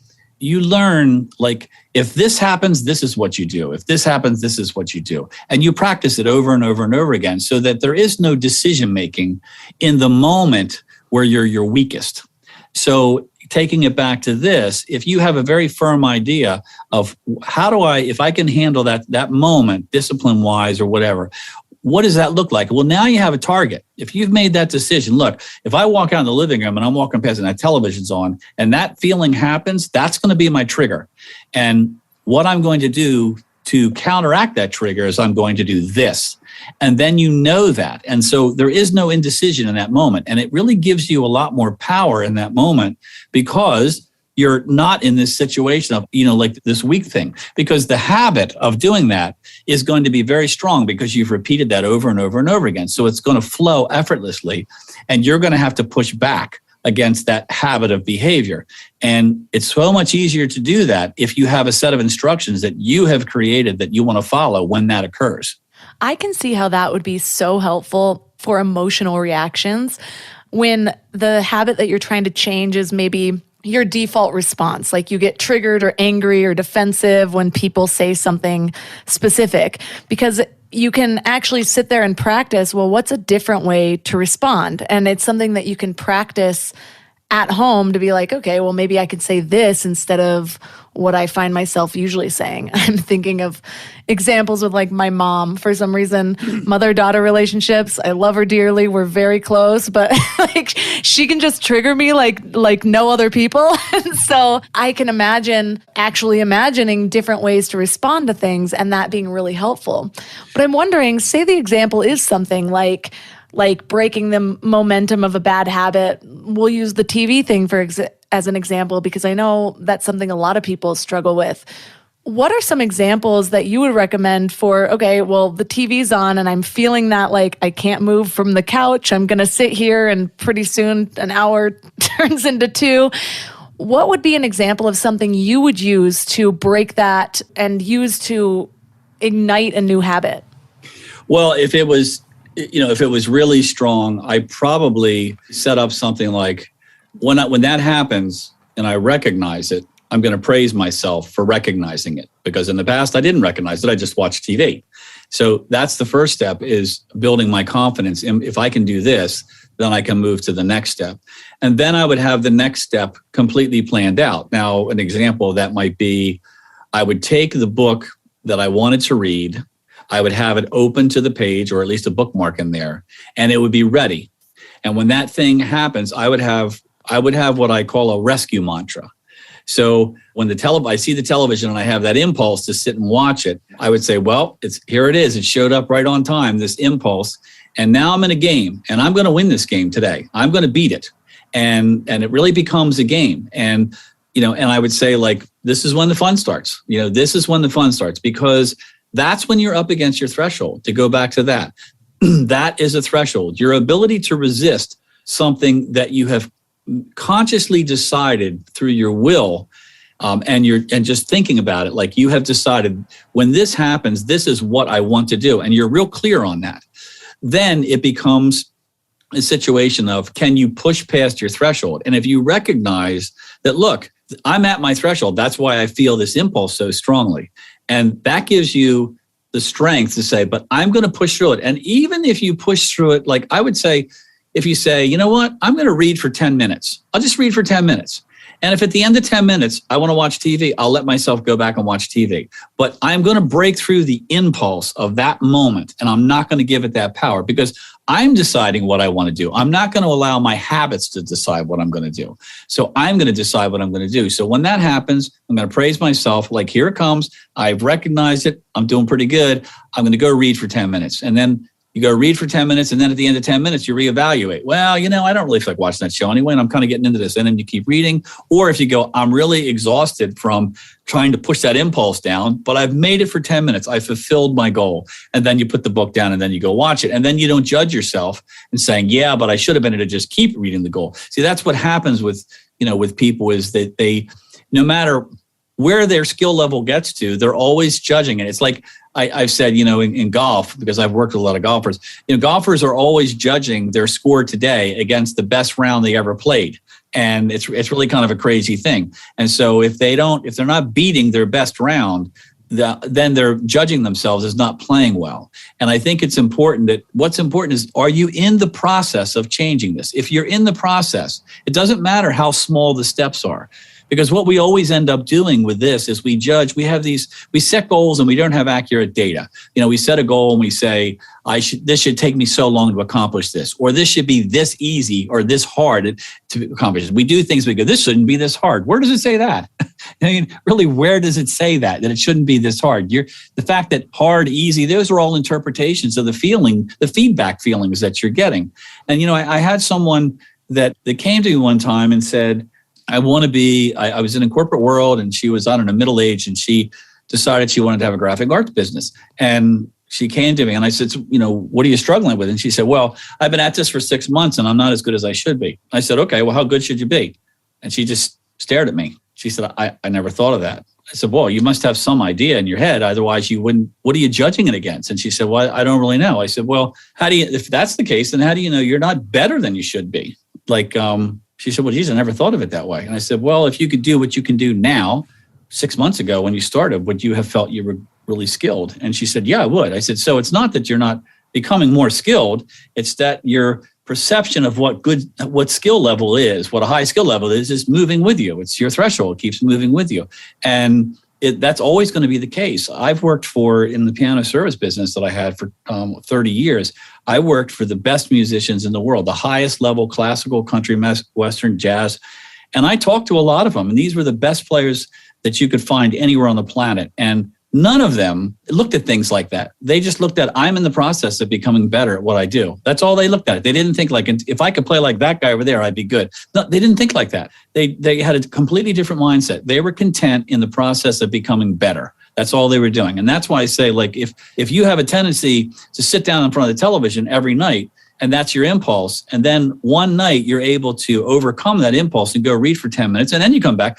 Speaker 5: you learn, like, if this happens, this is what you do. If this happens, this is what you do. And you practice it over and over and over again so that there is no decision making in the moment where you're your weakest. So taking it back to this, if you have a very firm idea of if I can handle that moment, discipline-wise or whatever, what does that look like? Well, now you have a target. If you've made that decision, look, if I walk out in the living room and I'm walking past and that television's on and that feeling happens, that's going to be my trigger. And what I'm going to do to counteract that trigger is I'm going to do this. And then you know that. And so there is no indecision in that moment. And it really gives you a lot more power in that moment because you're not in this situation of, like this weak thing. Because the habit of doing that is going to be very strong because you've repeated that over and over and over again. So it's going to flow effortlessly and you're going to have to push back against that habit of behavior. And it's so much easier to do that if you have a set of instructions that you have created that you want to follow when that occurs.
Speaker 4: I can see how that would be so helpful for emotional reactions when the habit that you're trying to change is maybe your default response. Like you get triggered or angry or defensive when people say something specific, because you can actually sit there and practice, well, what's a different way to respond? And it's something that you can practice at home to be like, okay, well, maybe I could say this instead of what I find myself usually saying. I'm thinking of examples with like my mom. For some reason, mother-daughter relationships, I love her dearly. We're very close, but like she can just trigger me like no other people. And so I can imagine actually imagining different ways to respond to things and that being really helpful. But I'm wondering, say the example is something like breaking the momentum of a bad habit. We'll use the TV thing as an example, because I know that's something a lot of people struggle with. What are some examples that you would recommend for, okay, well, the TV's on and I'm feeling that like I can't move from the couch. I'm going to sit here and pretty soon an hour turns into 2. What would be an example of something you would use to break that and use to ignite a new habit?
Speaker 5: Well, if it was really strong, I probably set up something like, when that happens and I recognize it, I'm going to praise myself for recognizing it, because in the past I didn't recognize it. I just watched TV. So that's the first step, is building my confidence. And if I can do this, then I can move to the next step. And then I would have the next step completely planned out. Now, an example of that might be, I would take the book that I wanted to read, I would have it open to the page, or at least a bookmark in there, and it would be ready. And when that thing happens, I would have what I call a rescue mantra. So when I see the television and I have that impulse to sit and watch it, I would say, well, here it is. It showed up right on time, this impulse. And now I'm in a game, and I'm going to win this game today. I'm going to beat it. And it really becomes a game. And, and I would say, like, this is when the fun starts. This is when the fun starts, because that's when you're up against your threshold. To go back to that, that is a threshold. Your ability to resist something that you have consciously decided through your will, and just thinking about it, like you have decided, when this happens, this is what I want to do, and you're real clear on that. Then it becomes a situation of, can you push past your threshold? And if you recognize that, look, I'm at my threshold, that's why I feel this impulse so strongly. And that gives you the strength to say, but I'm going to push through it. And even if you push through it, like I would say, if you say, you know what, I'm going to read for 10 minutes. I'll just read for 10 minutes. And if at the end of 10 minutes, I want to watch TV, I'll let myself go back and watch TV. But I'm going to break through the impulse of that moment, and I'm not going to give it that power, because I'm deciding what I want to do. I'm not going to allow my habits to decide what I'm going to do. So I'm going to decide what I'm going to do. So when that happens, I'm going to praise myself, like, here it comes. I've recognized it. I'm doing pretty good. I'm going to go read for 10 minutes. And then you go read for 10 minutes, and then at the end of 10 minutes, you reevaluate. Well, I don't really feel like watching that show anyway, and I'm kind of getting into this. And then you keep reading. Or if you go, I'm really exhausted from trying to push that impulse down, but I've made it for 10 minutes. I fulfilled my goal. And then you put the book down, and then you go watch it. And then you don't judge yourself and saying, yeah, but I should have been able to just keep reading the goal. See, that's what happens with people, is that they, no matter where their skill level gets to, they're always judging it. It's like I've said, in golf, because I've worked with a lot of golfers, golfers are always judging their score today against the best round they ever played. And it's really kind of a crazy thing. And so if they're not beating their best round, then they're judging themselves as not playing well. And I think it's important that what's important is, are you in the process of changing this? If you're in the process, it doesn't matter how small the steps are. Because what we always end up doing with this is we set goals and we don't have accurate data. We set a goal and we say, this should take me so long to accomplish this, or this should be this easy or this hard to accomplish it. We do things, we go, this shouldn't be this hard. Where does it say that? Really, where does it say that it shouldn't be this hard? The fact that hard, easy, those are all interpretations of the feedback feelings that you're getting. And, I had someone that came to me one time and said, I was in a corporate world, and she was, middle age, and she decided she wanted to have a graphic arts business. And she came to me and I said, what are you struggling with? And she said, well, I've been at this for 6 months and I'm not as good as I should be. I said, okay, well, how good should you be? And she just stared at me. She said, I never thought of that. I said, well, you must have some idea in your head. Otherwise you wouldn't, what are you judging it against? And she said, well, I don't really know. I said, well, if that's the case, then how do you know you're not better than you should be? She said, well, geez, I never thought of it that way. And I said, well, if you could do what you can do now, 6 months ago when you started, would you have felt you were really skilled? And she said, yeah, I would. I said, so it's not that you're not becoming more skilled. It's that you're perception of what skill level is, what a high skill level is moving with you. It's your threshold, it keeps moving with you. And that's always going to be the case. I've worked in the piano service business that I had for 30 years. I worked for the best musicians in the world, the highest level classical, country, Western, jazz. And I talked to a lot of them. And these were the best players that you could find anywhere on the planet. And none of them looked at things like that. They just looked at, I'm in the process of becoming better at what I do. That's all they looked at. They didn't think like, if I could play like that guy over there, I'd be good. No, they didn't think like that. They had a completely different mindset. They were content in the process of becoming better. That's all they were doing. And that's why I say, like, if you have a tendency to sit down in front of the television every night, and that's your impulse, and then one night you're able to overcome that impulse and go read for 10 minutes, and then you come back,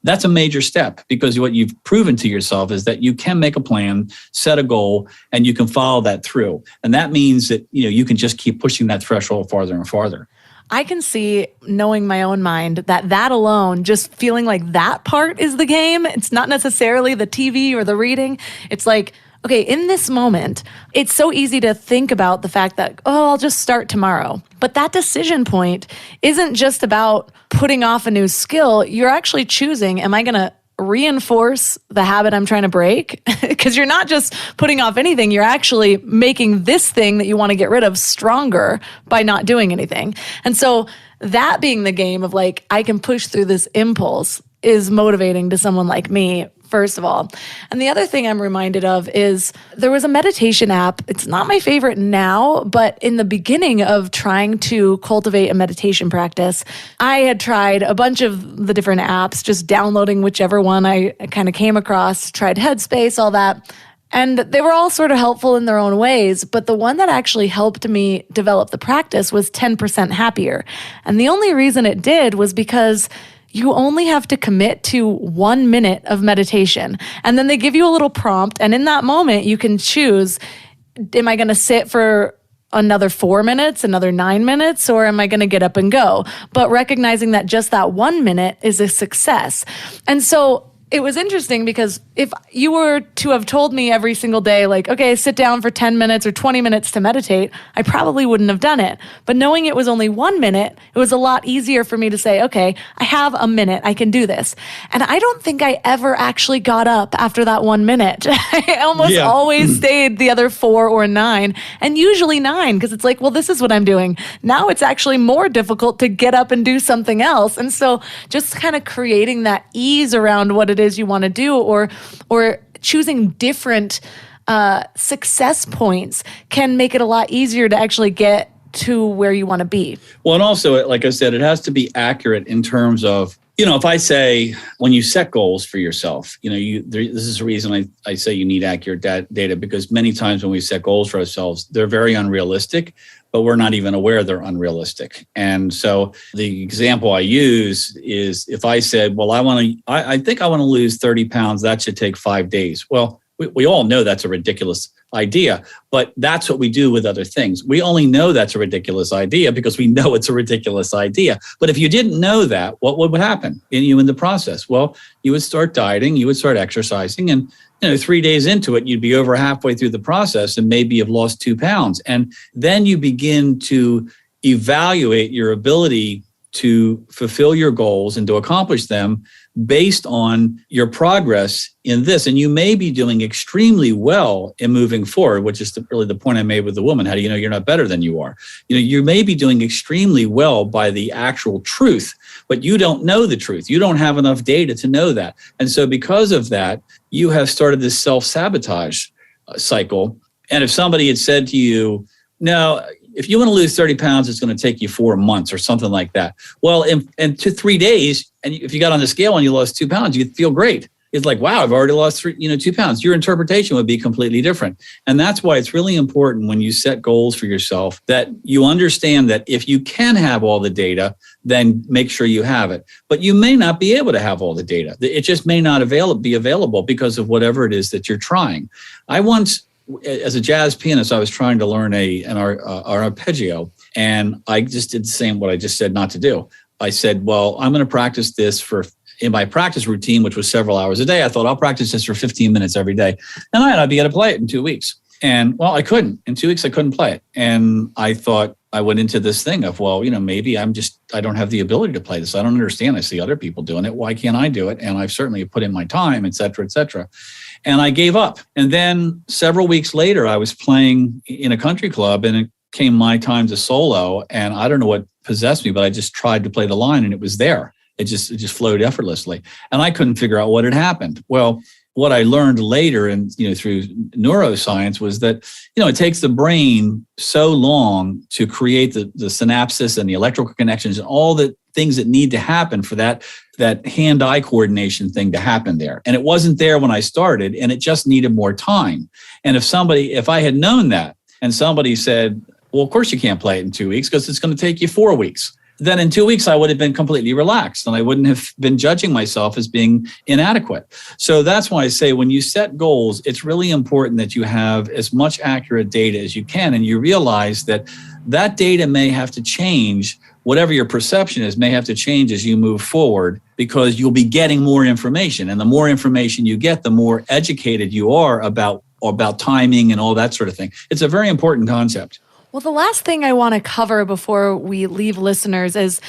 Speaker 5: that's a major step, because what you've proven to yourself is that you can make a plan, set a goal, and you can follow that through. And that means that you can just keep pushing that threshold farther and farther.
Speaker 4: I can see, knowing my own mind, that alone, just feeling like that part is the game. It's not necessarily the TV or the reading. It's like, okay, in this moment, it's so easy to think about the fact that, I'll just start tomorrow. But that decision point isn't just about putting off a new skill. You're actually choosing, am I going to reinforce the habit I'm trying to break? Because you're not just putting off anything, you're actually making this thing that you want to get rid of stronger by not doing anything. And so that being the game of like, I can push through this impulse is motivating to someone like me, first of all. And the other thing I'm reminded of is there was a meditation app. It's not my favorite now, but in the beginning of trying to cultivate a meditation practice, I had tried a bunch of the different apps, just downloading whichever one I kind of came across, tried Headspace, all that. And they were all sort of helpful in their own ways, but the one that actually helped me develop the practice was 10% Happier. And the only reason it did was because you only have to commit to 1 minute of meditation. And then they give you a little prompt. And in that moment, you can choose, am I going to sit for another 4 minutes, another 9 minutes, or am I going to get up and go? But recognizing that just that 1 minute is a success. And so it was interesting because if you were to have told me every single day, like, okay, sit down for 10 minutes or 20 minutes to meditate, I probably wouldn't have done it. But knowing it was only 1 minute, it was a lot easier for me to say, okay, I have a minute, I can do this. And I don't think I ever actually got up after that 1 minute. I almost always stayed the other 4 or 9, and usually 9, because it's like, well, this is what I'm doing. Now it's actually more difficult to get up and do something else. And so just kind of creating that ease around what it is you want to do, or choosing different success points can make it a lot easier to actually get to where you want to be.
Speaker 5: Well, and also, like I said, it has to be accurate in terms of, if I say, when you set goals for yourself, this is the reason I say you need accurate data, because many times when we set goals for ourselves, they're very unrealistic, but we're not even aware they're unrealistic. And so the example I use is, if I said, well, I think I want to lose 30 pounds, that should take 5 days. Well, we all know that's a ridiculous idea, but that's what we do with other things. We only know that's a ridiculous idea because we know it's a ridiculous idea. But if you didn't know that, what would happen in the process? Well, you would start dieting, you would start exercising, and 3 days into it, you'd be over halfway through the process and maybe have lost 2 pounds. And then you begin to evaluate your ability to fulfill your goals and to accomplish them based on your progress in this. And you may be doing extremely well in moving forward, which is really the point I made with the woman. How do you know you're not better than you are? You may be doing extremely well by the actual truth, but you don't know the truth. You don't have enough data to know that. And so because of that, you have started this self-sabotage cycle. And if somebody had said to you, no, if you want to lose 30 pounds, it's going to take you 4 months or something like that. Well, in 3 days, and if you got on the scale and you lost 2 pounds, you'd feel great. It's like, wow, I've already lost 2 pounds. Your interpretation would be completely different. And that's why it's really important when you set goals for yourself that you understand that if you can have all the data, then make sure you have it. But you may not be able to have all the data. It just may not be available because of whatever it is that you're trying. I once, as a jazz pianist, I was trying to learn an arpeggio, and I just did the same what I just said not to do. I said, well, I'm going to practice this in my practice routine, which was several hours a day. I thought I'll practice this for 15 minutes every day, and I'd be able to play it in 2 weeks. And well, I couldn't. In 2 weeks, I couldn't play it. And I thought, I went into this thing of, well, maybe I don't have the ability to play this. I don't understand. I see other people doing it. Why can't I do it? And I've certainly put in my time, et cetera, et cetera. And I gave up. And then several weeks later, I was playing in a country club, and it came my time to solo. And I don't know what possessed me, but I just tried to play the line, and it was there. It just flowed effortlessly. And I couldn't figure out what had happened. Well, what I learned later and through neuroscience was that it takes the brain so long to create the synapses and the electrical connections and all the things that need to happen for that hand-eye coordination thing to happen there. And it wasn't there when I started, and it just needed more time. And if I had known that, and somebody said, well, of course you can't play it in 2 weeks because it's going to take you 4 weeks. Then in 2 weeks, I would have been completely relaxed, and I wouldn't have been judging myself as being inadequate. So that's why I say when you set goals, it's really important that you have as much accurate data as you can, and you realize that data may have to change. Whatever your perception is may have to change as you move forward, because you'll be getting more information. And the more information you get, the more educated you are about timing and all that sort of thing. It's a very important concept.
Speaker 4: Well, the last thing I want to cover before we leave listeners is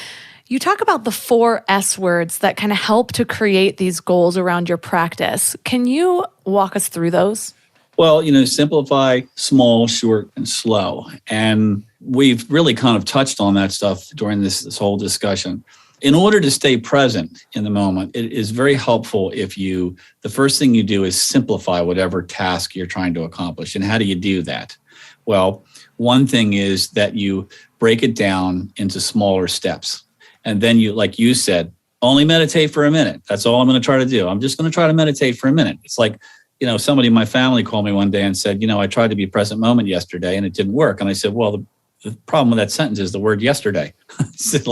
Speaker 4: you talk about the 4 S words that kind of help to create these goals around your practice. Can you walk us through those?
Speaker 5: Well, simplify, small, short, and slow. And we've really kind of touched on that stuff during this whole discussion. In order to stay present in the moment, it is very helpful if the first thing you do is simplify whatever task you're trying to accomplish. And how do you do that? Well, one thing is that you break it down into smaller steps. And then you, like you said, only meditate for a minute. That's all I'm going to try to do. I'm just going to try to meditate for a minute. It's like, somebody in my family called me one day and said, I tried to be present moment yesterday and it didn't work. And I said, well, the problem with that sentence is the word yesterday. I said,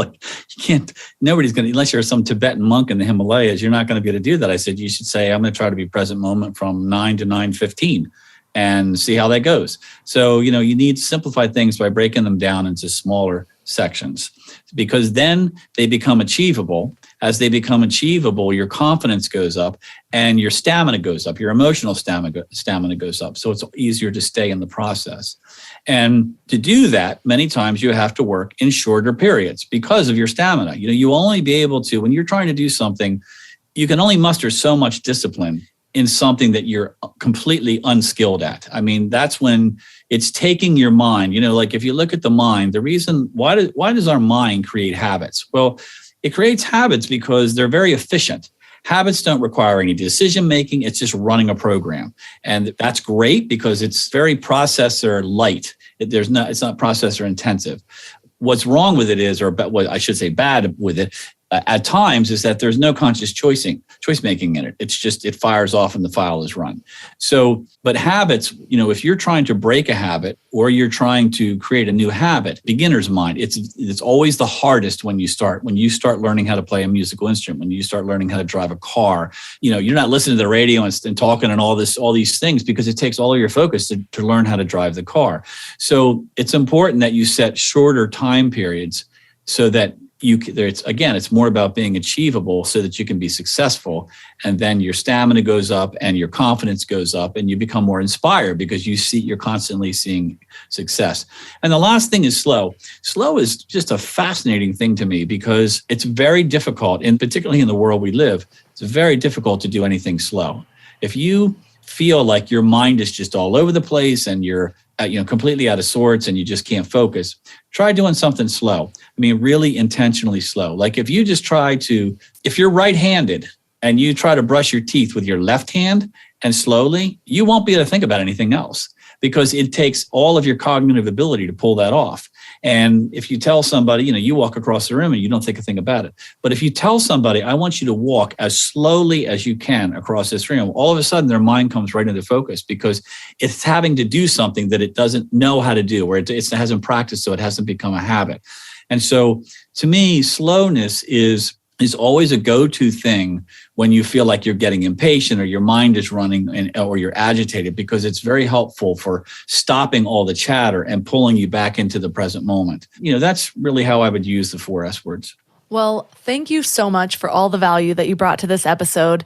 Speaker 5: nobody's going to, unless you're some Tibetan monk in the Himalayas, you're not going to be able to do that. I said, you should say, I'm going to try to be present moment from 9 to 9:15. And see how that goes. So, you need to simplify things by breaking them down into smaller sections, because then they become achievable. As they become achievable, your confidence goes up and your stamina goes up, your emotional stamina goes up. So it's easier to stay in the process. And to do that, many times you have to work in shorter periods because of your stamina. You only be able to, when you're trying to do something, you can only muster so much discipline in something that you're completely unskilled at. I mean, that's when it's taking your mind, like if you look at the mind, the reason, why does our mind create habits? Well, it creates habits because they're very efficient. Habits don't require any decision making. It's just running a program. And that's great because it's very processor light. It's not processor intensive. What's wrong with it is, or what I should say bad with it, at times, is that there's no conscious choice making in it. It's just, it fires off and the file is run. So, but habits, if you're trying to break a habit or you're trying to create a new habit, beginner's mind, it's always the hardest when you start learning how to play a musical instrument, when you start learning how to drive a car. You're not listening to the radio and talking and all these things, because it takes all of your focus to learn how to drive the car. So it's important that you set shorter time periods so that it's more about being achievable so that you can be successful. And then your stamina goes up and your confidence goes up and you become more inspired because you're constantly seeing success. And the last thing is slow. Slow is just a fascinating thing to me because it's very difficult, and particularly in the world we live, it's very difficult to do anything slow. If you feel like your mind is just all over the place and you're completely out of sorts and you just can't focus, try doing something slow. I mean, really intentionally slow. Like if you're right-handed and you try to brush your teeth with your left hand and slowly, you won't be able to think about anything else because it takes all of your cognitive ability to pull that off. And if you tell somebody, you walk across the room and you don't think a thing about it. But if you tell somebody, I want you to walk as slowly as you can across this room, all of a sudden their mind comes right into focus because it's having to do something that it doesn't know how to do, or it hasn't practiced, so it hasn't become a habit. And so to me, slowness is always a go-to thing when you feel like you're getting impatient or your mind is running or you're agitated, because it's very helpful for stopping all the chatter and pulling you back into the present moment. That's really how I would use the 4 S words.
Speaker 4: Well, thank you so much for all the value that you brought to this episode.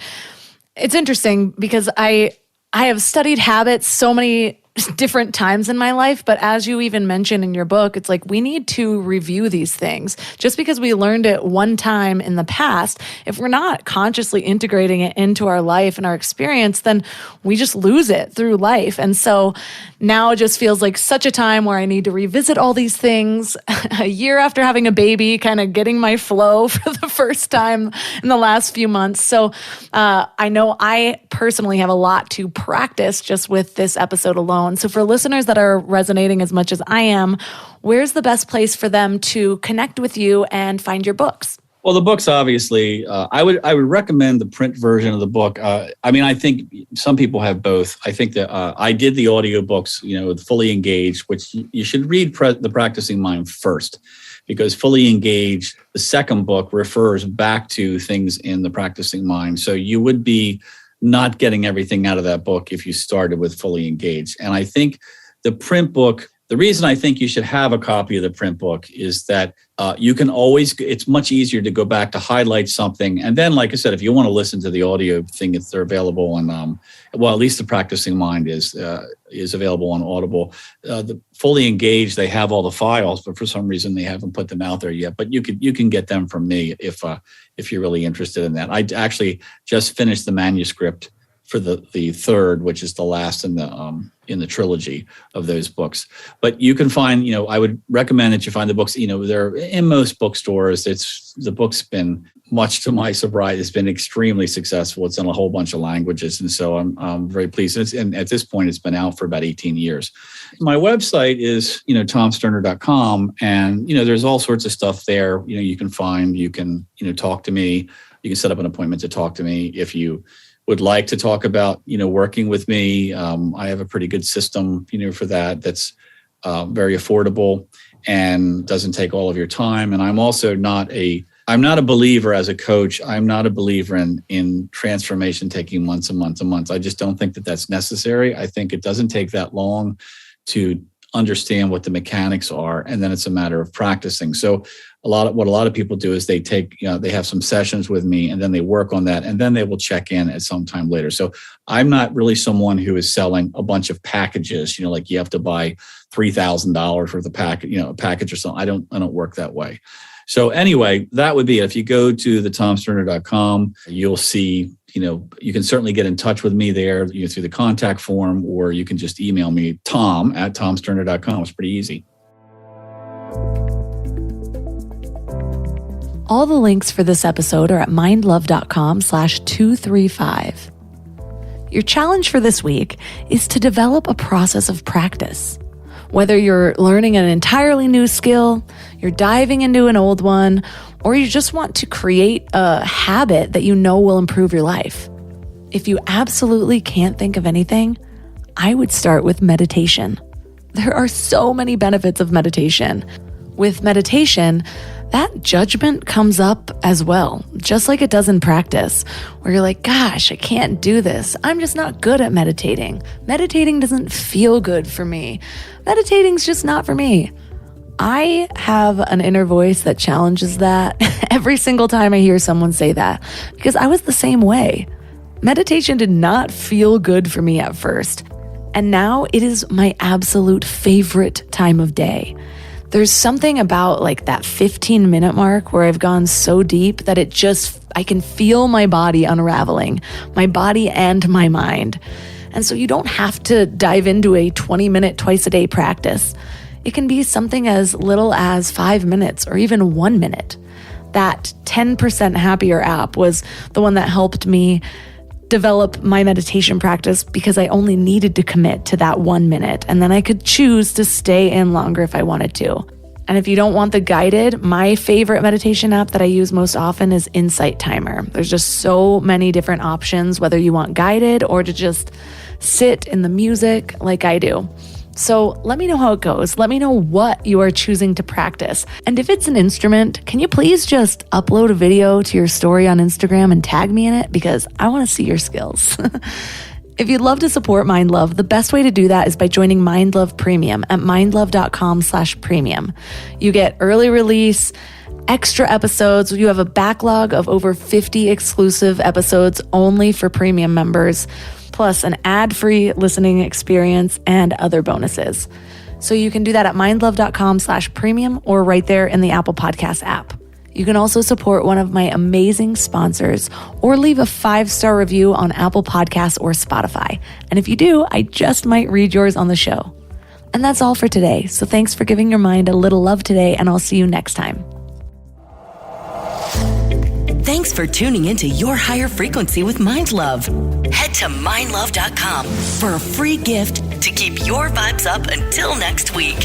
Speaker 4: It's interesting because I have studied habits so many different times in my life. But as you even mentioned in your book, it's like we need to review these things. Just because we learned it one time in the past, if we're not consciously integrating it into our life and our experience, then we just lose it through life. And so now it just feels like such a time where I need to revisit all these things. A year after having a baby, kind of getting my flow for the first time in the last few months. So I know I personally have a lot to practice just with this episode alone. So for listeners that are resonating as much as I am, where's the best place for them to connect with you and find your books?
Speaker 5: Well, the books, obviously, I would recommend the print version of the book. I think some people have both. I think that I did the audiobooks, with Fully Engaged, which you should read The Practicing Mind first, because Fully Engaged, the second book, refers back to things in The Practicing Mind. So you would be not getting everything out of that book if you started with Fully Engaged. And I think the print book, the reason I think you should have a copy of the print book is that you can always, it's much easier to go back to highlight something. And then, like I said, if you want to listen to the audio thing, they're available on, at least The Practicing Mind is available on Audible. The Fully Engaged, they have all the files, but for some reason they haven't put them out there yet. But you can get them from me if you're really interested in that. I actually just finished the manuscript for the third, which is the last in the trilogy of those books. But you can find, I would recommend that you find the books, they're in most bookstores. The book's been, much to my surprise, it's been extremely successful. It's in a whole bunch of languages. And so I'm very pleased. And at this point, it's been out for about 18 years. My website is, tomsterner.com. And, there's all sorts of stuff there. You can find, you can talk to me. You can set up an appointment to talk to me if you would like to talk about, working with me. I have a pretty good system, for that. That's very affordable and doesn't take all of your time. And I'm also I'm not a believer as a coach. I'm not a believer in transformation taking months and months and months. I just don't think that that's necessary. I think it doesn't take that long to understand what the mechanics are. And then it's a matter of practicing. So what a lot of people do is they take, they have some sessions with me and then they work on that and then they will check in at some time later. So I'm not really someone who is selling a bunch of packages, like you have to buy $3,000 worth of a package or something. I don't work that way. So anyway, that would be it. If you go to thetomsterner.com, you'll see, you can certainly get in touch with me there through the contact form, or you can just email me, tom@tomsterner.com. It's pretty easy.
Speaker 4: All the links for this episode are at mindlove.com/235. Your challenge for this week is to develop a process of practice. Whether you're learning an entirely new skill, you're diving into an old one, or you just want to create a habit that will improve your life. If you absolutely can't think of anything, I would start with meditation. There are so many benefits of meditation. With meditation, that judgment comes up as well, just like it does in practice, where you're like, gosh, I can't do this. I'm just not good at meditating. Meditating doesn't feel good for me. Meditating's just not for me. I have an inner voice that challenges that every single time I hear someone say that, because I was the same way. Meditation did not feel good for me at first, and now it is my absolute favorite time of day. There's something about like that 15-minute mark where I've gone so deep that I can feel my body unraveling, my body and my mind. And so you don't have to dive into a 20-minute twice-a-day practice. It can be something as little as 5 minutes or even 1 minute. That 10% Happier app was the one that helped me develop my meditation practice because I only needed to commit to that 1 minute, and then I could choose to stay in longer if I wanted to. And if you don't want the guided, my favorite meditation app that I use most often is Insight Timer. There's just so many different options, whether you want guided or to just sit in the music like I do. So let me know how it goes. Let me know what you are choosing to practice. And if it's an instrument, can you please just upload a video to your story on Instagram and tag me in it? Because I want to see your skills. If you'd love to support Mind Love, the best way to do that is by joining Mind Love Premium at mindlove.com/premium. You get early release, extra episodes. You have a backlog of over 50 exclusive episodes only for premium members. plus an ad-free listening experience and other bonuses. So you can do that at mindlove.com/premium or right there in the Apple Podcast app. You can also support one of my amazing sponsors or leave a 5-star review on Apple Podcasts or Spotify. And if you do, I just might read yours on the show. And that's all for today. So thanks for giving your mind a little love today, and I'll see you next time.
Speaker 6: Thanks for tuning into Your Higher Frequency with Mind Love. Head to mindlove.com for a free gift to keep your vibes up until next week.